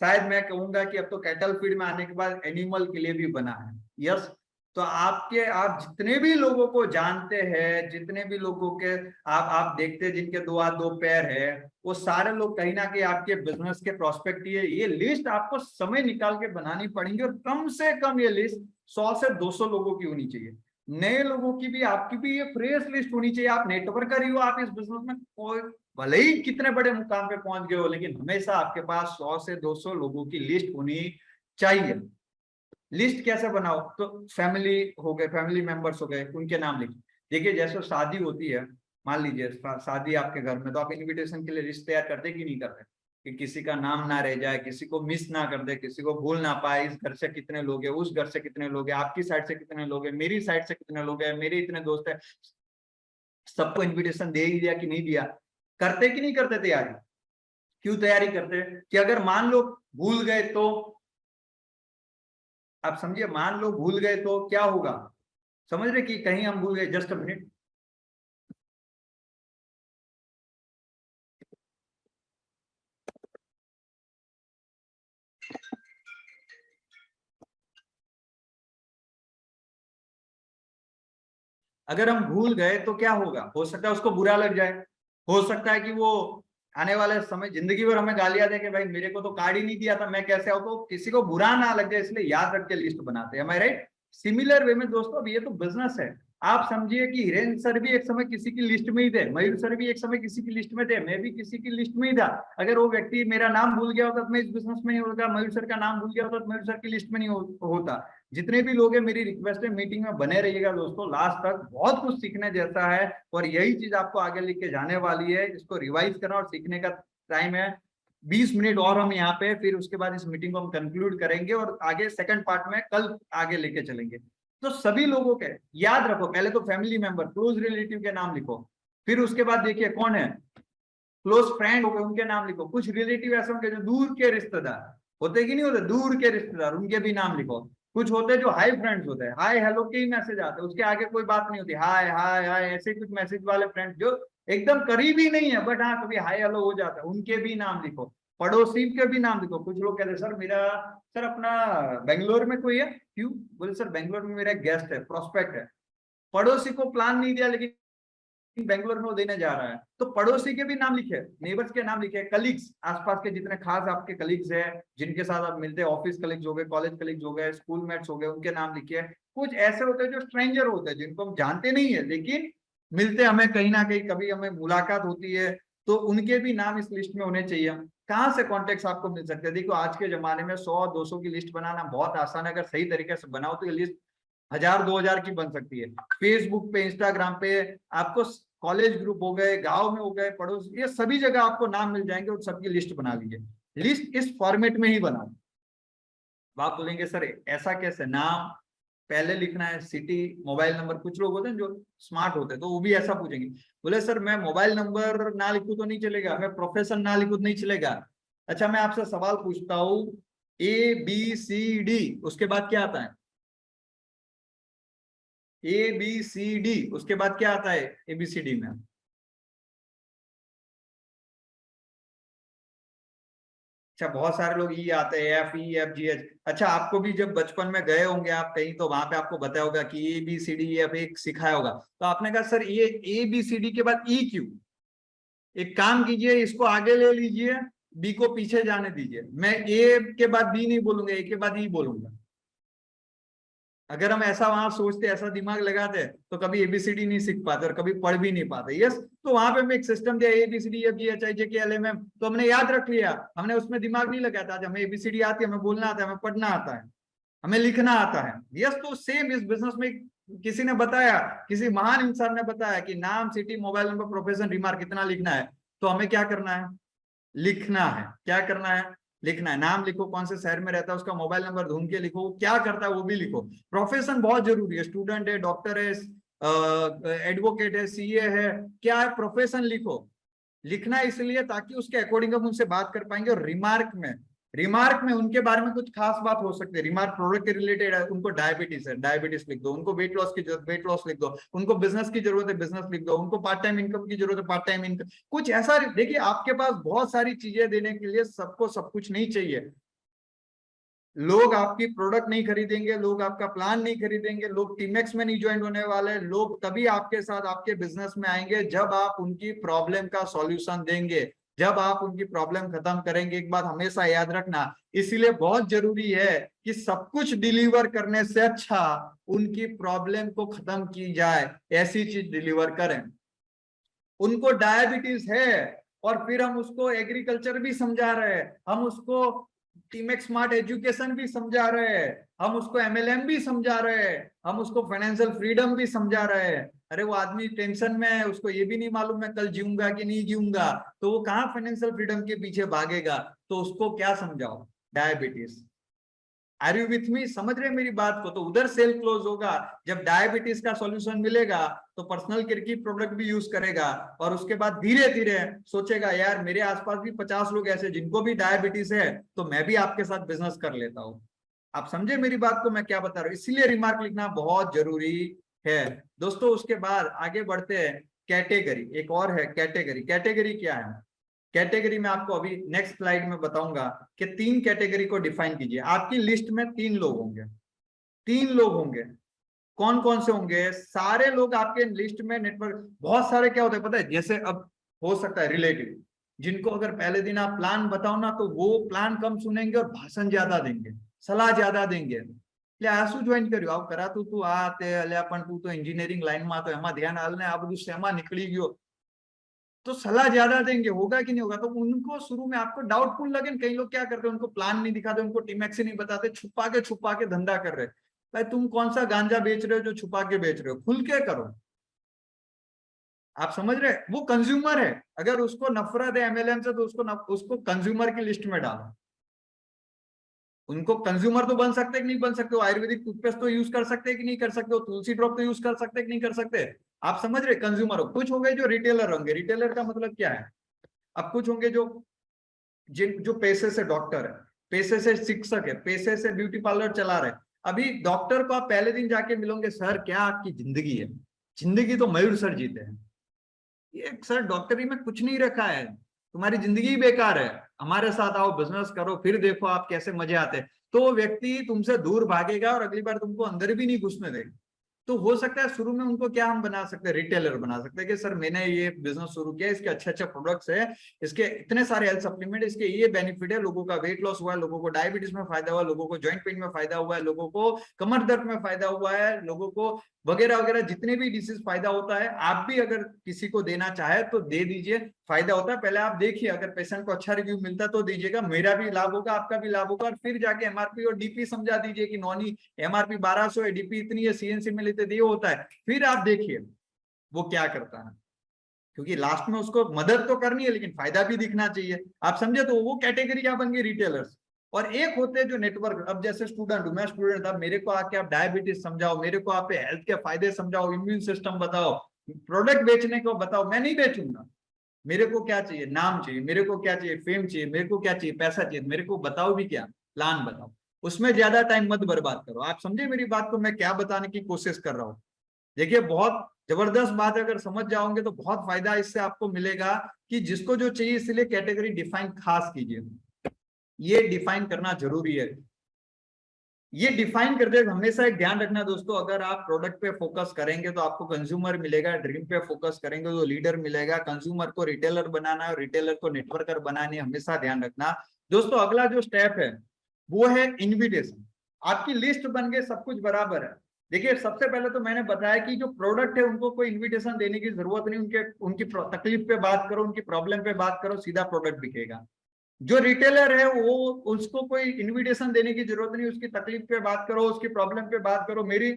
शायद मैं कहूंगा कि अब तो कैटल फीड में आने के बाद एनिमल के लिए भी बना है। यस, तो आप जितने भी लोगों को जानते हैं, जितने भी लोगों के आप देखते हैं जिनके दो हाथ दो पैर है, वो सारे लोग कहीं ना कहीं आपके बिजनेस के प्रोस्पेक्ट ये लिस्ट आपको समय निकाल के बनानी पड़ेगी, और कम से कम ये लिस्ट 100 से 200 लोगों की होनी चाहिए। नए लोगों की भी, आपकी भी ये फ्रेश लिस्ट होनी चाहिए। आप नेटवर्कर ही हो, आप इस बिजनेस में कोई भले ही कितने बड़े मुकाम पे पहुंच गए हो, लेकिन हमेशा आपके पास 100 से 200 लोगों की लिस्ट होनी चाहिए। लिस्ट कैसे बनाओ? तो फैमिली हो गए, फैमिली मेंबर्स हो गए, उनके नाम लिखिए। देखिए जैसे शादी होती है, मान लीजिए शादी आपके घर में, तो आप इनविटेशन के लिए लिस्ट तैयार करते कि नहीं करते? कि किसी का नाम ना रह जाए, किसी को मिस ना कर दे, किसी को भूल ना पाए, इस घर से कितने लोग हैं, उस घर से कितने लोग हैं, आपकी साइड से कितने लोग हैं, मेरी साइड से कितने लोग हैं, मेरे इतने दोस्त हैं, सबको इन्विटेशन दे ही दिया कि नहीं दिया? करते कि नहीं करते तैयारी? क्यों तैयारी करते? कि अगर मान लो भूल गए तो, आप समझिए मान लो भूल गए तो क्या होगा? समझ रहे कि कहीं हम भूल गए, जस्ट अ मिनट। अगर हम भूल गए तो क्या होगा? हो सकता है उसको बुरा लग जाए, हो सकता है कि वो आने वाले समय जिंदगी भर हमें गालियां दे कि भाई मेरे को तो कार्ड ही नहीं दिया था, मैं कैसे आऊं। तो किसी को बुरा ना लग जाए इसलिए याद रख के लिस्ट बनाते हैं, मैं राइट? सिमिलर वे में दोस्तों, अब ये तो बिजनेस है। आप समझिए कि हिरेन सर भी एक समय किसी की लिस्ट में ही थे, मयूर सर भी एक समय किसी की लिस्ट में थे, मैं भी किसी की लिस्ट में ही था। अगर वो व्यक्ति मेरा नाम भूल गया होता तो मैं इस बिजनेस में नहीं होता, मयूर सर का नाम भूल गया होता तो मयूर सर की लिस्ट में नहीं होता। जितने भी लोग हैं, मेरी रिक्वेस्ट है मीटिंग में बने रहिएगा दोस्तों, लास्ट तक बहुत कुछ सीखने जैसा है, और यही चीज आपको आगे लेके जाने वाली है। इसको रिवाइज करना और सीखने का टाइम है। 20 मिनट और हम यहाँ पे, फिर उसके बाद इस मीटिंग को हम कंक्लूड करेंगे और आगे सेकंड पार्ट में कल आगे लेके चलेंगे। तो सभी लोगों के याद रखो, पहले तो फैमिली मेंबर, क्लोज रिलेटिव के नाम लिखो। फिर उसके बाद देखिए कौन है क्लोज फ्रेंड हो गए, उनके नाम लिखो। कुछ रिलेटिव ऐसे होंगे जो दूर के रिश्तेदार होते कि नहीं होते, दूर के रिश्तेदार, उनके भी नाम लिखो। कुछ होते जो हाई फ्रेंड्स होते हैं, हाय हेलो के ही मैसेज आते हैं, उसके आगे कोई बात नहीं होती, हाय हाय हाय ऐसे कुछ मैसेज वाले फ्रेंड्स जो एकदम करीबी नहीं है, बट हाँ कभी हाय हेलो हो जाता है, उनके भी नाम लिखो। पड़ोसी के भी नाम लिखो। कुछ लोग कहते हैं सर मेरा, सर अपना बेंगलोर में कोई है, क्यों? बोले सर बेंगलोर में मेरा गेस्ट है, प्रोस्पेक्ट है। पड़ोसी को प्लान नहीं दिया लेकिन बेंगलोर में वो देने जा रहा है, तो पड़ोसी के भी नाम लिखे, नेबर्स के नाम लिखे, कलीग्स, आसपास के जितने खास आपके कलीग्स हैं, जिनके साथ आप मिलते हैं, ऑफिस कलीग्स हो गए, कॉलेज कलीग्स हो गए, स्कूल मेट्स हो गए, उनके नाम लिखिए। कुछ ऐसे होते हैं जो स्ट्रेंजर होते हैं, जिनको हम जानते नहीं है लेकिन मिलते हमें कहीं ना कहीं, कभी हमें मुलाकात होती है, तो उनके भी नाम इस लिस्ट में होने चाहिए। कहाँ से कॉन्टेक्ट आपको मिल सकते हैं? देखो आज के जमाने में 100-200 की लिस्ट बनाना बहुत आसान है, अगर सही तरीके से बनाओ तो ये लिस्ट 1000-2000 की बन सकती है। फेसबुक पे, इंस्टाग्राम पे आपको कॉलेज ग्रुप हो गए, गांव में हो गए, पड़ोस, ये सभी जगह आपको नाम मिल जाएंगे, और सबकी लिस्ट बना लीजिए। लिस्ट इस फॉर्मेट में ही बनाओ। आप बोलेंगे सर ऐसा कैसे, नाम पहले लिखना है, सिटी, मोबाइल नंबर। कुछ लोग होते हैं जो स्मार्ट होते हैं तो वो भी ऐसा पूछेंगे, बोले सर मैं मोबाइल नंबर ना लिखूं तो नहीं चलेगा, मैं प्रोफेशन ना लिखूं तो नहीं चलेगा। अच्छा मैं आपसे सवाल पूछता हूँ, ABCD उसके बाद क्या आता है? ABCD उसके बाद क्या आता है ABCD में? अच्छा बहुत सारे लोग ई आते हैं, FEFGH। अच्छा आपको भी जब बचपन में गए होंगे आप कहीं, तो वहां पे आपको बताया होगा कि ABCD एक सिखाया होगा, तो आपने कहा सर ये ABCD के बाद ई क्यों? एक काम कीजिए, इसको आगे ले लीजिए, बी को पीछे जाने दीजिए, मैं ए के बाद बी नहीं बोलूंगा, ए के बाद ई बोलूंगा। अगर हम ऐसा वहां सोचते, ऐसा दिमाग लगाते, तो कभी ABCD नहीं सीख पाते और कभी पढ़ भी नहीं पाते। यस, तो वहां पे हमें एक सिस्टम दिया, ABCDEFGHIJKLMN, तो हमने याद रख लिया, हमने उसमें दिमाग नहीं लगाया था। आज हमें ABCD आती है, हमें बोलना आता है, हमें पढ़ना आता है, हमें लिखना आता है। यस, तो सेम इस बिजनेस में किसी ने बताया, किसी महान इंसान ने बताया कि नाम, city, mobile number, profession, remark कितना लिखना है, तो हमें क्या करना है? लिखना है। क्या करना है? लिखना है। नाम लिखो, कौन से शहर में रहता है, उसका मोबाइल नंबर ढूंढ के लिखो, क्या करता है वो भी लिखो। प्रोफेशन बहुत जरूरी है, स्टूडेंट है, डॉक्टर है, एडवोकेट है, CA है, क्या है, प्रोफेशन लिखो। लिखना इसलिए ताकि उसके अकॉर्डिंग हम उनसे बात कर पाएंगे। और रिमार्क में उनके बारे में कुछ खास बात हो सकती है। रिमार्क प्रोडक्ट के रिलेटेड है, उनको डायबिटीज है, डायबिटीज लिख दो, उनको वेट लॉस की जरूरत, वेट लॉस लिख दो, उनको बिजनेस की जरूरत है, बिजनेस लिख दो, उनको पार्ट टाइम इनकम की जरूरत है, पार्ट टाइम इनकम। कुछ ऐसा, देखिए आपके पास बहुत सारी चीजें देने के लिए, सबको सब कुछ नहीं चाहिए। लोग आपकी प्रोडक्ट नहीं खरीदेंगे, लोग आपका प्लान नहीं खरीदेंगे, लोग टीमेक्स में नहीं ज्वाइन होने वाले। लोग तभी आपके साथ आपके बिजनेस में आएंगे जब आप उनकी प्रॉब्लम का सॉल्यूशन देंगे, जब आप उनकी प्रॉब्लम खत्म करेंगे। एक बात हमेशा याद रखना, इसीलिए बहुत जरूरी है कि सब कुछ डिलीवर करने से अच्छा उनकी प्रॉब्लम को खत्म की जाए, ऐसी चीज डिलीवर करें। उनको डायबिटीज है और फिर हम उसको एग्रीकल्चर भी समझा रहे हैं, हम उसको टीमेक्स स्मार्ट एजुकेशन भी समझा रहे हैं, हम उसको MLM भी समझा रहे हैं, हम उसको फाइनेंशियल फ्रीडम भी समझा रहे हैं। अरे वो आदमी टेंशन में है, उसको ये भी नहीं मालूम मैं कल जीऊंगा कि नहीं जीऊंगा, तो वो कहाँ फाइनेंशियल फ्रीडम के पीछे भागेगा? तो उसको क्या समझाओ? Diabetes. Are you with me? समझ रहे मेरी बात को? तो उधर सेल क्लोज होगा। जब डायबिटीज का सॉल्यूशन मिलेगा तो पर्सनल केयर की प्रोडक्ट भी यूज करेगा, और उसके बाद धीरे धीरे सोचेगा यार मेरे आसपास भी 50 लोग ऐसे जिनको भी डायबिटीज है, तो मैं भी आपके साथ बिजनेस कर लेता हूँ। आप समझे मेरी बात को मैं क्या बता रहा हूँ? इसलिए रिमार्क लिखना बहुत जरूरी है दोस्तों। उसके बाद आगे बढ़ते हैं, कैटेगरी। एक और है कैटेगरी। कैटेगरी क्या है? कैटेगरी में आपको अभी नेक्स्ट स्लाइड में बताऊंगा कि 3 कैटेगरी को डिफाइन कीजिए। आपकी लिस्ट में 3 लोग होंगे, 3 लोग होंगे। कौन कौन से होंगे? सारे लोग आपके लिस्ट में नेटवर्क, बहुत सारे क्या होता है पता है? जैसे अब हो सकता है रिलेटिव, जिनको अगर पहले दिन आप प्लान बताओ ना, तो वो प्लान कम सुनेंगे और भाषण ज्यादा देंगे, सलाह ज्यादा देंगे। એટલે આ શું જોઈન કર્યું, આવું કરાતું તું, આ તે અલ્યા પણ તું તો એન્જિનિયરિંગ લાઈનમાં તો એમાં ध्यान હાલ ને આ બધું શેમાં નીકળી ગયો, तो सलाह ज्यादा देंगे। होगा कि नहीं होगा? तो उनको शुरू में आपको डाउटफुल लगे। कई लोग क्या करते हैं, उनको प्लान नहीं दिखाते, उनको टीमैक्स नहीं बताते, छुपा के धंधा कर रहे। भाई तुम कौन सा गांजा बेच रहे हो जो छुपा के बेच रहे हो? खुल के करो। आप समझ रहे? वो कंज्यूमर है, अगर उसको नफरत है MLM से, तो उसको कंज्यूमर की लिस्ट में डालो। उनको कंज्यूमर तो बन सकते कि नहीं बन सकते हो? आयुर्वेदिक टूथपेस्ट तो यूज कर सकते कि नहीं कर सकते हो? तुलसी ड्रॉप तो यूज कर सकते कि नहीं कर सकते? आप समझ रहे? कंज्यूमर हो। कुछ हो गए जो रिटेलर होंगे। रिटेलर का मतलब क्या है? अब कुछ होंगे जो जो पैसे से डॉक्टर है, पैसे से शिक्षक है, पैसे से ब्यूटी पार्लर चला रहे। अभी डॉक्टर को आप पहले दिन जाके मिलोगे, सर क्या आपकी जिंदगी है? जिंदगी तो मयूर सर जीते हैं। ये सर डॉक्टरी में कुछ नहीं रखा है, तुम्हारी जिंदगी बेकार है, हमारे साथ आओ, बिजनेस करो, फिर देखो आप कैसे मजे आते हैं। तो वो व्यक्ति तुमसे दूर भागेगा और अगली बार तुमको अंदर भी नहीं घुसने देगा। तो हो सकता है शुरू में उनको क्या हम बना सकते हैं, रिटेलर बना सकते हैं कि सर मैंने ये बिजनेस शुरू किया, इसके अच्छे अच्छे प्रोडक्ट्स है, इसके इतने सारे हेल्थ सप्लीमेंट, इसके ये बेनिफिट है, लोगों का वेट लॉस हुआ है, लोगों को डायबिटीज में फायदा हुआ है, लोगों को जॉइंट पेन में फायदा हुआ है, लोगों को कमर दर्द में फायदा हुआ है, लोगों को वगैरह वगैरह जितने भी डिसीज फायदा होता है। आप भी अगर किसी को देना चाहे तो दे दीजिए, फायदा होता है। पहले आप देखिए, अगर पेशेंट को अच्छा रिव्यू मिलता है तो दीजिएगा, मेरा भी लाभ होगा, आपका भी लाभ होगा। और फिर जाके MRP और DP समझा दीजिए कि नॉनी MRP 1200 है, DP इतनी है, CNC में लेते ये होता है। फिर आप देखिए वो क्या करता है, क्योंकि लास्ट में उसको मदद तो करनी है लेकिन फायदा भी दिखना चाहिए। आप समझे? तो वो कैटेगरी क्या बन गई? रिटेलर्स। और एक होते हैं जो नेटवर्क। अब जैसे स्टूडेंट हूं, मैं स्टूडेंट था, मेरे को आके आप डायबिटीज समझाओ, मेरे को आप हेल्थ के फायदे समझाओ, इम्यून सिस्टम बताओ, प्रोडक्ट बेचने को बताओ, मैं नहीं बेचूंगा। मेरे को क्या चाहिए? नाम चाहिए। मेरे को क्या चाहिए? फेम चाहिए। मेरे को क्या चाहिए? पैसा चाहिए। मेरे को बताओ भी क्या, प्लान बताओ। उसमें ज्यादा टाइम मत बर्बाद करो। आप समझे मेरी बात को, मैं क्या बताने की कोशिश कर रहा हूँ? देखिए, बहुत जबरदस्त बात है, अगर समझ जाओगे तो बहुत फायदा इससे आपको मिलेगा कि जिसको जो चाहिए, इसलिए कैटेगरी डिफाइन खास कीजिए। ये डिफाइन करना जरूरी है। ये डिफाइन करते हुए हमेशा एक ध्यान रखना दोस्तों, अगर आप प्रोडक्ट पे फोकस करेंगे तो आपको कंज्यूमर मिलेगा, ड्रीम पे फोकस करेंगे तो लीडर मिलेगा, कंज्यूमर को रिटेलर बनाना है और रिटेलर को नेटवर्कर बनाना है, हमेशा ध्यान रखना। दोस्तों अगला जो स्टेप है वो है इन्विटेशन। आपकी लिस्ट बन गई, सब कुछ बराबर है। देखिए, सबसे पहले तो मैंने बताया कि जो प्रोडक्ट है उनको कोई इन्विटेशन देने की जरूरत नहीं, उनकी तकलीफ पे बात करो, उनकी प्रॉब्लम पे बात करो, सीधा प्रोडक्ट बिकेगा। जो रिटेलर है वो, उसको कोई इनविटेशन देने की जरूरत नहीं, उसकी तकलीफ पे बात करो, उसकी प्रॉब्लम पे बात करो। मेरी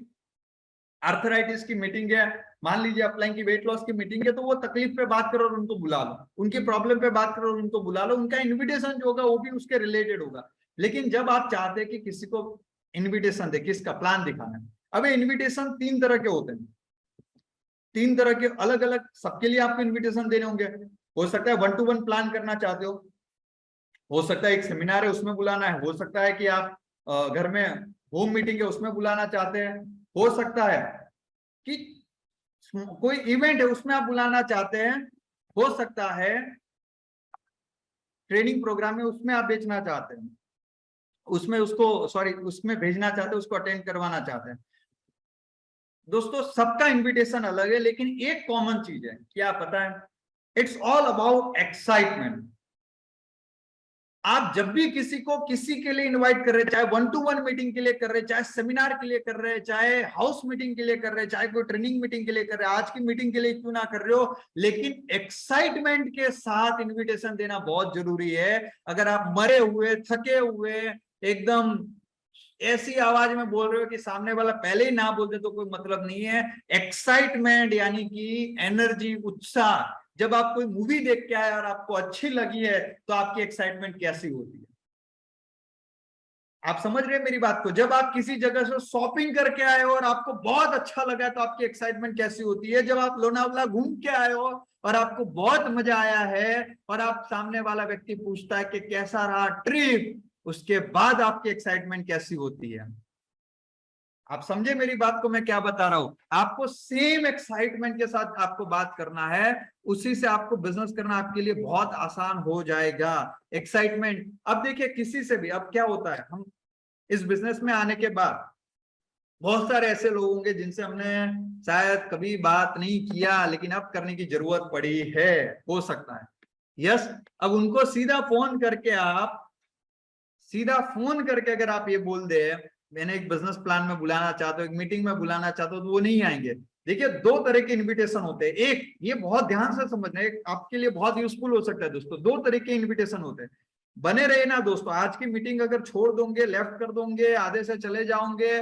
आर्थराइटिस की मीटिंग है, मान लीजिए अपलाइन की वेट लॉस की मीटिंग है, तो वो तकलीफ पे बात करो और उनको बुला लो, उनकी प्रॉब्लम पे बात करो और उनको बुला लो। उनका इन्विटेशन जो होगा वो भी उसके रिलेटेड होगा। लेकिन जब आप चाहते हैं कि किसी को इन्विटेशन दे, किसका प्लान दिखाना है, अब इन्विटेशन 3 तरह के होते हैं, 3 तरह के अलग अलग, सबके लिए आपको इन्विटेशन देने होंगे। हो सकता है 1-to-1 प्लान करना चाहते हो सकता है एक सेमिनार है उसमें बुलाना है, हो सकता है कि आप घर में होम मीटिंग है उसमें बुलाना चाहते हैं, हो सकता है कि कोई इवेंट है उसमें आप बुलाना चाहते हैं, हो सकता है ट्रेनिंग प्रोग्राम है उसमें आप बेचना चाहते हैं, उसमें उसको सॉरी उसमें भेजना चाहते हैं, उसको अटेंड करवाना चाहते हैं। दोस्तों सबका इन्विटेशन अलग है, लेकिन एक कॉमन चीज है, क्या पता है? It's all about excitement. आप जब भी किसी को किसी के लिए इनवाइट कर रहे, चाहे 1-to-1 मीटिंग के लिए कर रहे, चाहे सेमिनार के लिए कर रहे, चाहे हाउस मीटिंग के लिए कर रहे, चाहे कोई ट्रेनिंग मीटिंग के लिए कर रहे, आज की मीटिंग के लिए क्यों ना कर रहे हो, लेकिन एक्साइटमेंट के साथ इनविटेशन देना बहुत जरूरी है। अगर आप मरे हुए, थके हुए, एकदम ऐसी आवाज में बोल रहे हो कि सामने वाला पहले ही ना बोलते तो कोई मतलब नहीं है। एक्साइटमेंट यानी कि एनर्जी, उत्साह। जब आप कोई मूवी देख के आए और आपको अच्छी लगी है तो आपकी एक्साइटमेंट कैसी होती है? आप समझ रहे हैं मेरी बात को? जब आप किसी जगह से शॉपिंग करके आए हो और आपको बहुत अच्छा लगा है तो आपकी एक्साइटमेंट कैसी होती है? जब आप लोनावला घूम के आए हो और आपको बहुत मजा आया है और आप सामने वाला व्यक्ति पूछता है कि कैसा रहा ट्रिप, उसके बाद आपकी एक्साइटमेंट कैसी होती है? आप समझे मेरी बात को, मैं क्या बता रहा हूं? आपको सेम एक्साइटमेंट के साथ आपको बात करना है, उसी से आपको बिजनेस करना आपके लिए बहुत आसान हो जाएगा। एक्साइटमेंट। अब देखिए किसी से भी, अब क्या होता है, हम इस बिजनेस में आने के बाद बहुत सारे ऐसे लोग होंगे जिनसे हमने शायद कभी बात नहीं किया, लेकिन अब करने की जरूरत पड़ी है, हो सकता है। यस। अब उनको सीधा फोन करके अगर आप ये बोल दे मैंने एक बिजनेस प्लान में बुलाना चाहता हूँ, एक मीटिंग में बुलाना चाहता हूँ, तो वो नहीं आएंगे। देखिए 2 तरह के इनविटेशन होते हैं। एक, ये बहुत ध्यान से समझना, एक आपके लिए बहुत यूजफुल हो सकता है दोस्तों। 2 तरह के इनविटेशन होते हैं। बने रहे ना दोस्तों, आज की मीटिंग अगर छोड़ दोगे, लेफ्ट कर दोगे, आधे से चले जाओगे,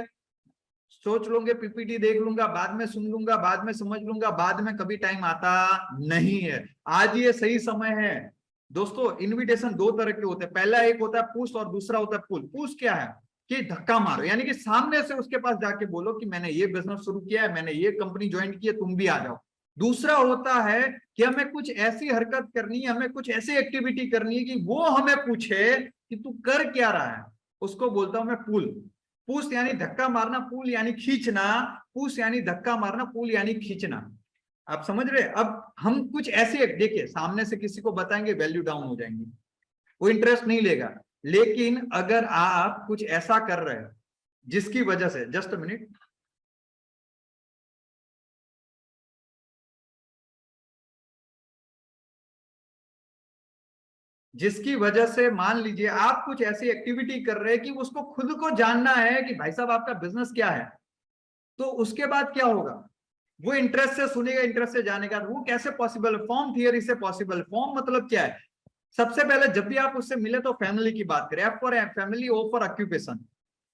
सोच लोगे पीपीटी देख लूंगा, बाद में सुन लूंगा, बाद में समझ लूंगा, बाद में कभी टाइम आता नहीं है। आज ये सही समय है दोस्तों। इनविटेशन 2 तरह के होते हैं। पहला एक होता है पुश और दूसरा होता है पुल। पुश क्या है? कि धक्का मारो, यानी कि सामने से उसके पास जाके बोलो कि मैंने ये बिजनेस शुरू किया है, मैंने ये कंपनी ज्वाइन की है, तुम भी आ जाओ। दूसरा होता है कि हमें कुछ ऐसी हरकत करनी है, हमें कुछ ऐसी एक्टिविटी करनी है कि वो हमें पूछे कि तू कर क्या रहा है, उसको बोलता हूं मैं पुल। पुश यानी धक्का मारना, पुल यानी खींचना। पुश यानी धक्का मारना, पुल यानी खींचना। आप समझ रहे? अब हम कुछ ऐसे, देखिए सामने से किसी को बताएंगे, वैल्यू डाउन हो जाएंगी, वो इंटरेस्ट नहीं लेगा। लेकिन अगर आप कुछ ऐसा कर रहे हैं जिसकी वजह से, जस्ट मिनट, जिसकी वजह से मान लीजिए आप कुछ ऐसी एक्टिविटी कर रहे हैं कि उसको खुद को जानना है कि भाई साहब आपका बिजनेस क्या है, तो उसके बाद क्या होगा? वो इंटरेस्ट से सुनेगा, इंटरेस्ट से जानेगा। वो कैसे पॉसिबल है? फॉर्म थियरी से पॉसिबल। फॉर्म मतलब क्या है? सबसे पहले जब भी आप उससे मिले तो फैमिली की बात करें। F for family, O for occupation.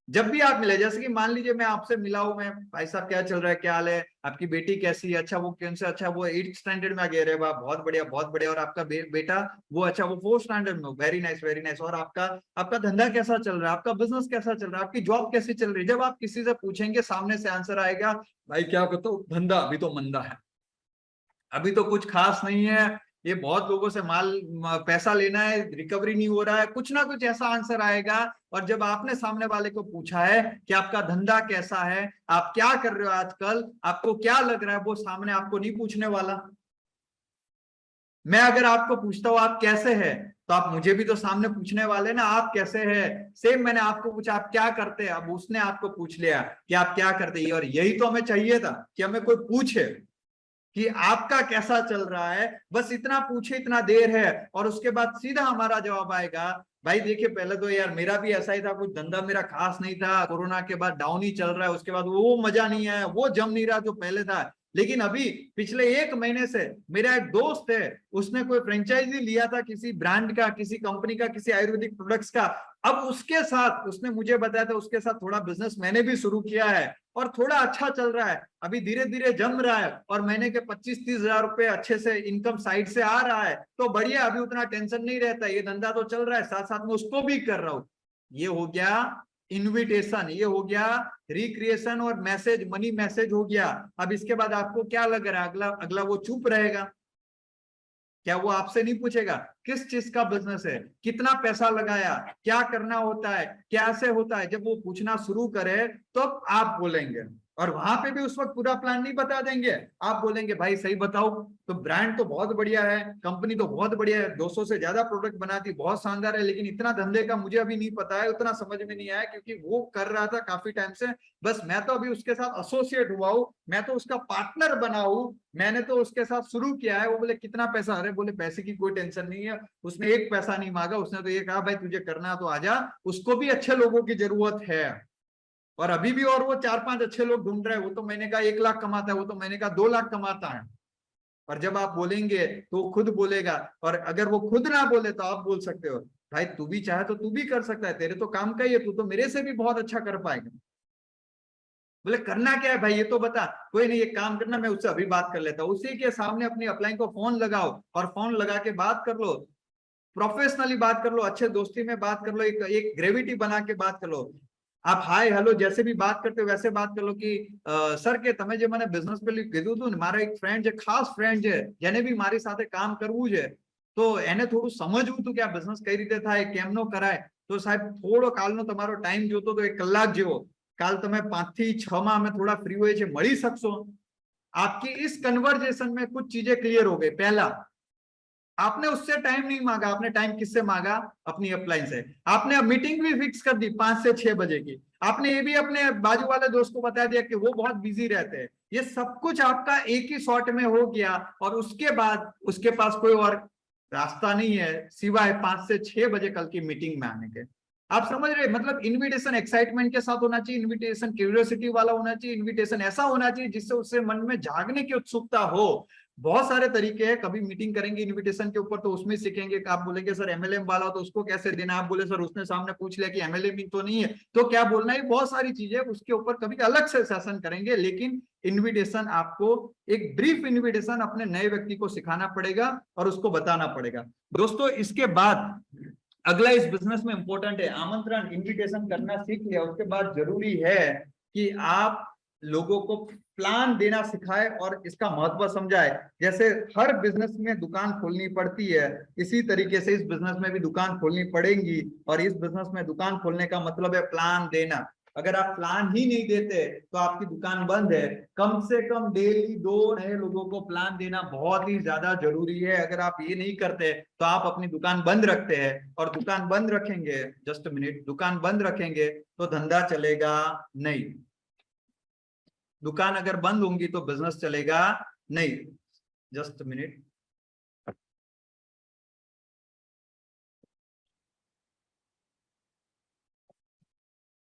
जब भी आप मिले, जैसे कि मान लीजिए मैं आपसे मिला हूं, मैं भाई साहब क्या चल रहा है, क्या हाल है, आपकी बेटी कैसी है, अच्छा वो कौन से, अच्छा वो 8th स्टैंडर्ड में आ गया, रे वाह बहुत बढ़िया बहुत बढ़िया, और आपका बेटा वो अच्छा वो 4th स्टैंडर्ड में, वेरी नाइस वेरी नाइस, और आपका आपका धंधा कैसा चल रहा है, आपका बिजनेस कैसा चल रहा है, आपकी जॉब कैसी चल रही है। जब आप किसी से पूछेंगे सामने से आंसर आएगा, भाई क्या बताओ, धंधा अभी तो मंदा है, अभी तो कुछ खास नहीं है, ये बहुत लोगों से पैसा लेना है, रिकवरी नहीं हो रहा है, कुछ ना कुछ ऐसा आंसर आएगा। और जब आपने सामने वाले को पूछा है कि आपका धंधा कैसा है, आप क्या कर रहे हो आजकल, आपको क्या लग रहा है, वो सामने आपको नहीं पूछने वाला। मैं अगर आपको पूछता हूँ आप कैसे हैं, तो आप मुझे भी तो सामने पूछने वाले ना, आप कैसे हैं। सेम मैंने आपको पूछा आप क्या करते हैं, अब उसने आपको पूछ लिया कि आप क्या करते हैं, और यही तो हमें चाहिए था कि हमें कोई पूछे कि आपका कैसा चल रहा है, बस इतना पूछे, इतना देर है, और उसके बाद सीधा हमारा जवाब आएगा, भाई देखिए पहले तो यार मेरा भी ऐसा ही था, कुछ धंधा मेरा खास नहीं था, कोरोना के बाद डाउन ही चल रहा है, उसके बाद वो मजा नहीं आया, वो जम नहीं रहा जो पहले था। लेकिन अभी पिछले 1 महीने से मेरा एक दोस्त है, उसने कोई फ्रेंचाइजी लिया था किसी ब्रांड का, किसी कंपनी का, किसी आयुर्वेदिक प्रोडक्ट्स का। अब उसके साथ उसने मुझे बताया था, उसके साथ थोड़ा बिजनेस मैंने भी शुरू किया है, और थोड़ा अच्छा चल रहा है, अभी धीरे धीरे जम रहा है, और महीने के 25-30 हजार रुपए अच्छे से इनकम साइड से आ रहा है, तो बढ़िया, अभी उतना टेंशन नहीं रहता, ये धंधा तो चल रहा है, साथ साथ में उसको भी कर रहा हूं। ये हो गया इनविटेशन, ये हो गया रिक्रिएशन, और मैसेज मनी मैसेज हो गया। अब इसके बाद आपको क्या लग रहा है, अगला अगला वो चुप रहेगा क्या, वो आपसे नहीं पूछेगा किस चीज का बिजनेस है, कितना पैसा लगाया, क्या करना होता है, कैसे होता है। जब वो पूछना शुरू करे तो आप बोलेंगे, और वहां पे भी उस वक्त पूरा प्लान नहीं बता देंगे, आप बोलेंगे भाई सही बताओ, तो ब्रांड तो बहुत बढ़िया है, कंपनी तो बहुत बढ़िया है, 200 से ज्यादा प्रोडक्ट बनाती, बहुत शानदार है, लेकिन इतना धंधे का मुझे अभी नहीं पता है, उतना समझ में नहीं आया, क्योंकि वो कर रहा था काफी टाइम से, बस मैं तो अभी उसके साथ एसोसिएट हुआ हूँ, मैं तो उसका पार्टनर बना हूँ, मैंने तो उसके साथ शुरू किया है। वो बोले कितना पैसा, अरे बोले पैसे की कोई टेंशन नहीं है, उसने एक पैसा नहीं मांगा, उसने तो ये कहा भाई तुझे करना तो आजा, उसको भी अच्छे लोगों की जरूरत है, और अभी भी, और वो 4-5 अच्छे लोग ढूंढ रहे हैं, वो तो महीने का 1 लाख कमाता है, वो तो महीने का 2 लाख कमाता है। और जब आप बोलेंगे तो वो खुद बोलेगा, और अगर वो खुद ना बोले तो आप बोल सकते हो भाई तू भी चाहे तो तू भी कर सकता है, तेरे तो काम का ही है, तू तो मेरे से भी बहुत अच्छा कर पाएगा। बोले करना क्या है भाई ये तो बता, कोई नहीं, एक काम करना, मैं उससे अभी बात कर लेता हूँ, उसी के सामने अपनी अपलाइन को फोन लगाओ, और फोन लगा के बात कर लो, प्रोफेशनली बात कर लो, अच्छे दोस्ती में बात कर लो, एक ग्रेविटी बना के बात कर लो। आप हाय हेलो जैसे भी बात करते हो वैसे बात कर लो कि सर के તમે જે મને બિઝનેસ પેલી કીધું હતું ને, મારા એક ફ્રેન્ડ છે, ખાસ ફ્રેન્ડ છે, જેને બી મારી સાથે કામ કરવું છે, તો એને થોડું સમજવું હતું કે આ બિઝનેસ કઈ રીતે થાય, કેમનો કરાય, તો સાહેબ થોડો કાલનો તમારો ટાઈમ જોતો તો 1 કલાક જેવો, કાલ તમે 5 થી 6 માં અમે થોડા फ्री हुए છે, મળી શકશો। आपकी इस कन्वर्जेशन में कुछ चीजें क्लियर हो गई। पहला, आपने उससे टाइम नहीं मांगा, आपने टाइम किससे मांगा, अपनी अपलाइन से। आपने अब मीटिंग भी फिक्स कर दी 5 से 6 बजे की। आपने ये भी अपने बाजू वाले दोस्त को बता दिया कि वो बहुत बिजी रहते हैं। ये सब कुछ आपका एक ही शॉट में हो गया, और उसके बाद उसके पास कोई और रास्ता नहीं है सिवाय 5 से 6 बजे कल की मीटिंग में आने के। आप समझ रहे, मतलब इनविटेशन एक्साइटमेंट के साथ होना चाहिए, इनविटेशन क्यूरियोसिटी वाला होना चाहिए, इनविटेशन ऐसा होना चाहिए जिससे उससे मन में जागने की उत्सुकता हो। बहुत सारे तरीके हैं, कभी मीटिंग करेंगे इनविटेशन के ऊपर तो उसमें सीखेंगे कि आप बोलेंगे सर एमएलएम वाला तो उसको कैसे देना, आप बोले सर उसने सामने पूछ लिया कि एमएलएम तो नहीं है तो क्या बोलना है, बहुत सारी चीजें उसके ऊपर कभी अलग से सेशन करेंगे। लेकिन इनविटेशन आपको, एक ब्रीफ इनविटेशन अपने नए व्यक्ति को सिखाना पड़ेगा और उसको बताना पड़ेगा। दोस्तों इसके बाद अगला इस बिजनेस में इंपॉर्टेंट है, आमंत्रण, इनविटेशन करना सीख लिया, उसके बाद जरूरी है कि आप लोगों को प्लान देना सिखाए और इसका महत्व समझाए। जैसे हर बिजनेस में दुकान खोलनी पड़ती है, इसी तरीके से इस बिजनेस में भी दुकान खोलनी पड़ेगी, और इस बिजनेस में दुकान खोलने का मतलब है प्लान देना। अगर आप प्लान ही नहीं देते तो आपकी दुकान बंद है। कम से कम डेली 2 नए लोगों को प्लान देना बहुत ही ज्यादा जरूरी है। अगर आप ये नहीं करते तो आप अपनी दुकान बंद रखते हैं, और दुकान बंद रखेंगे, जस्ट मिनट, दुकान बंद रखेंगे तो धंधा चलेगा नहीं। दुकान अगर बंद होंगी तो बिजनेस चलेगा नहीं। जस्ट मिनट,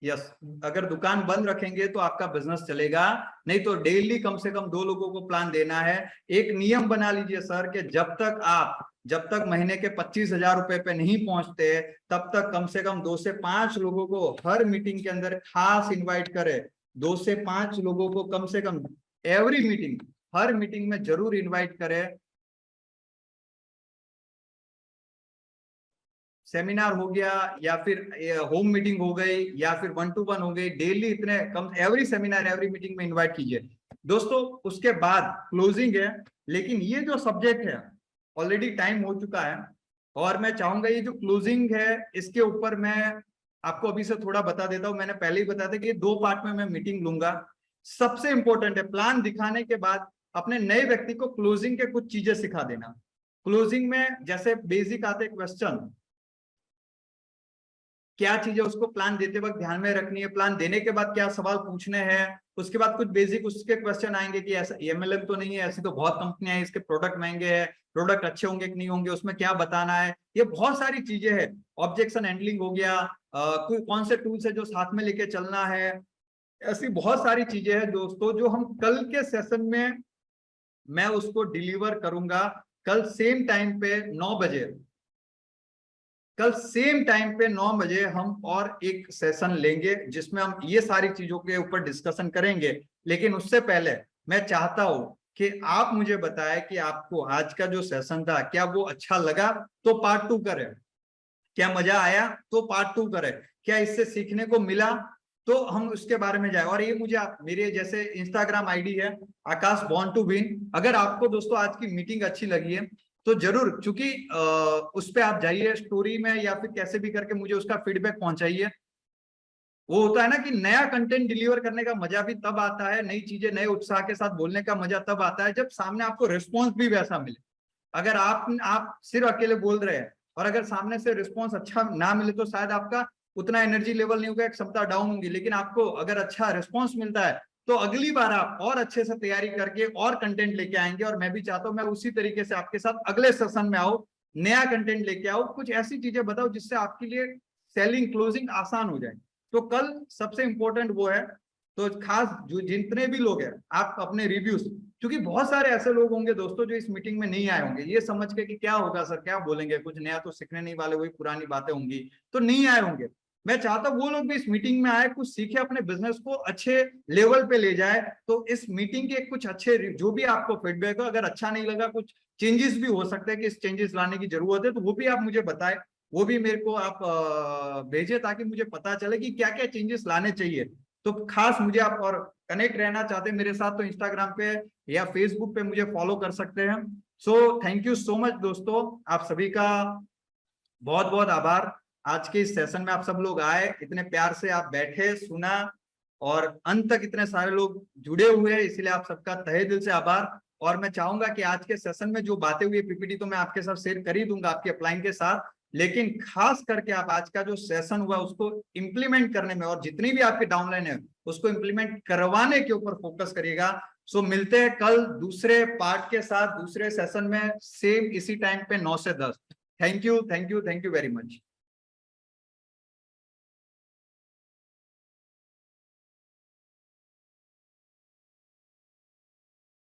यस, अगर दुकान बंद रखेंगे तो आपका बिजनेस चलेगा नहीं। तो डेली कम से कम 2 लोगों को प्लान देना है। एक नियम बना लीजिए सर कि जब तक आप जब तक महीने के 25,000 रुपए पे नहीं पहुंचते तब तक कम से कम 2 से 5 लोगों को हर मीटिंग के अंदर खास इनवाइट करे। 2 से 5 लोगों को कम से कम एवरी मीटिंग, हर मीटिंग में जरूर इनवाइट करे। सेमिनार हो गया या फिर होम मीटिंग हो गई या फिर 1-to-1 हो गई, डेली इतने कम, एवरी सेमिनार एवरी मीटिंग में इनवाइट कीजिए दोस्तों। उसके बाद क्लोजिंग है, लेकिन ये जो सब्जेक्ट है ऑलरेडी टाइम हो चुका है और मैं चाहूंगा ये जो क्लोजिंग है इसके ऊपर मैं आपको अभी से थोड़ा बता देता हूं। मैंने पहले ही बताया था कि 2 पार्ट में मैं मीटिंग लूंगा। सबसे इंपॉर्टेंट है प्लान दिखाने के बाद अपने नए व्यक्ति को क्लोजिंग के कुछ चीजें सिखा देना। क्लोजिंग में जैसे बेसिक आते क्वेश्चन, क्या चीजें उसको प्लान देते वक्त ध्यान में रखनी है, प्लान देने के बाद क्या सवाल पूछने हैं, उसके बाद कुछ बेसिक उसके क्वेश्चन आएंगे कि ऐसा एमएलएम तो नहीं है, ऐसी तो बहुत कंपनियां हैं, इसके प्रोडक्ट महंगे हैं, प्रोडक्ट अच्छे होंगे कि नहीं होंगे, उसमें क्या बताना है, ये बहुत सारी चीजें हैं। ऑब्जेक्शन हैंडलिंग हो गया, कोई कौन से टूल्स है जो साथ में लेके चलना है, ऐसी बहुत सारी चीजें हैं दोस्तों जो हम कल के सेशन में मैं उसको डिलीवर करूंगा। कल सेम टाइम पे 9 बजे, कल सेम टाइम पे 9 बजे हम और एक सेशन लेंगे जिसमें हम ये सारी चीजों के ऊपर डिस्कशन करेंगे। लेकिन उससे पहले मैं चाहता हूं कि आप मुझे बताएं कि आपको आज का जो सेशन था क्या वो अच्छा लगा तो पार्ट 2 करें, क्या मजा आया तो पार्ट 2 करें, क्या इससे सीखने को मिला तो हम उसके बारे में जाए। और ये मुझे मेरे जैसे इंस्टाग्राम आईडी है आकाश बॉर्न टू विन। अगर आपको दोस्तों आज की मीटिंग अच्छी लगी है तो जरूर, चूंकि उस पर आप जाइए स्टोरी में या फिर कैसे भी करके मुझे उसका फीडबैक पहुंचाइए। वो होता है ना कि नया कंटेंट डिलीवर करने का मजा भी तब आता है, नई चीजें नए उत्साह के साथ बोलने का मजा तब आता है जब सामने आपको रिस्पॉन्स भी वैसा मिले। अगर आप सिर्फ अकेले बोल रहे हैं और अगर सामने से रिस्पॉन्स अच्छा ना मिले तो शायद आपका उतना एनर्जी लेवल नहीं होगा, क्षमता डाउन होगी। लेकिन आपको अगर अच्छा रिस्पॉन्स मिलता है तो अगली बार आप और अच्छे से तैयारी करके और कंटेंट लेके आएंगे। और मैं भी चाहता हूं मैं उसी तरीके से आपके साथ अगले सेशन में आऊं, नया कंटेंट लेके आओ, कुछ ऐसी चीजें बताओ जिससे आपके लिए सेलिंग क्लोजिंग आसान हो जाए। तो कल सबसे इंपॉर्टेंट वो है। तो खास जो जितने भी लोग हैं आप अपने रिव्यूज, क्योंकि बहुत सारे ऐसे लोग होंगे दोस्तों जो इस मीटिंग में नहीं आए होंगे ये समझ के कि क्या होगा सर, क्या बोलेंगे, कुछ नया तो सीखने नहीं वाले, वही पुरानी बातें होंगी, तो नहीं आए होंगे। मैं चाहता हूं वो लोग भी इस मीटिंग में आए, कुछ सीखे, अपने बिजनेस को अच्छे लेवल पे ले जाए। तो इस मीटिंग के कुछ अच्छे जो भी आपको फीडबैक हो, अगर अच्छा नहीं लगा, कुछ चेंजेस भी हो सकते हैं कि इस चेंजेस लाने की जरूरत है, तो वो भी आप मुझे बताएं, वो भी मेरे को आप भेजे ताकि मुझे पता चले कि क्या क्या चेंजेस लाने चाहिए। तो खास मुझे आप और कनेक्ट रहना चाहते हैं मेरे साथ तो इंस्टाग्राम पे या फेसबुक पे मुझे फॉलो कर सकते हैं। So thank you so much दोस्तों, आप सभी का बहुत बहुत आभार। आज के इस सेशन में आप सब लोग आए, इतने प्यार से आप बैठे, सुना और अंत तक इतने सारे लोग जुड़े हुए हैं, इसलिए आप सबका तहे दिल से आभार। और मैं चाहूंगा कि आज के सेशन में जो बातें हुई पीपीटी तो मैं आपके साथ शेयर कर ही दूंगा आपके अपलाइन के साथ, लेकिन खास करके आप आज का जो सेशन हुआ उसको इम्प्लीमेंट करने में और जितनी भी आपके डाउनलाइन है उसको इम्प्लीमेंट करवाने के ऊपर फोकस करिएगा। सो मिलते हैं कल दूसरे पार्ट के साथ दूसरे सेशन में, सेम इसी टाइम पे 9 से 10। Thank you, thank you, thank you very much.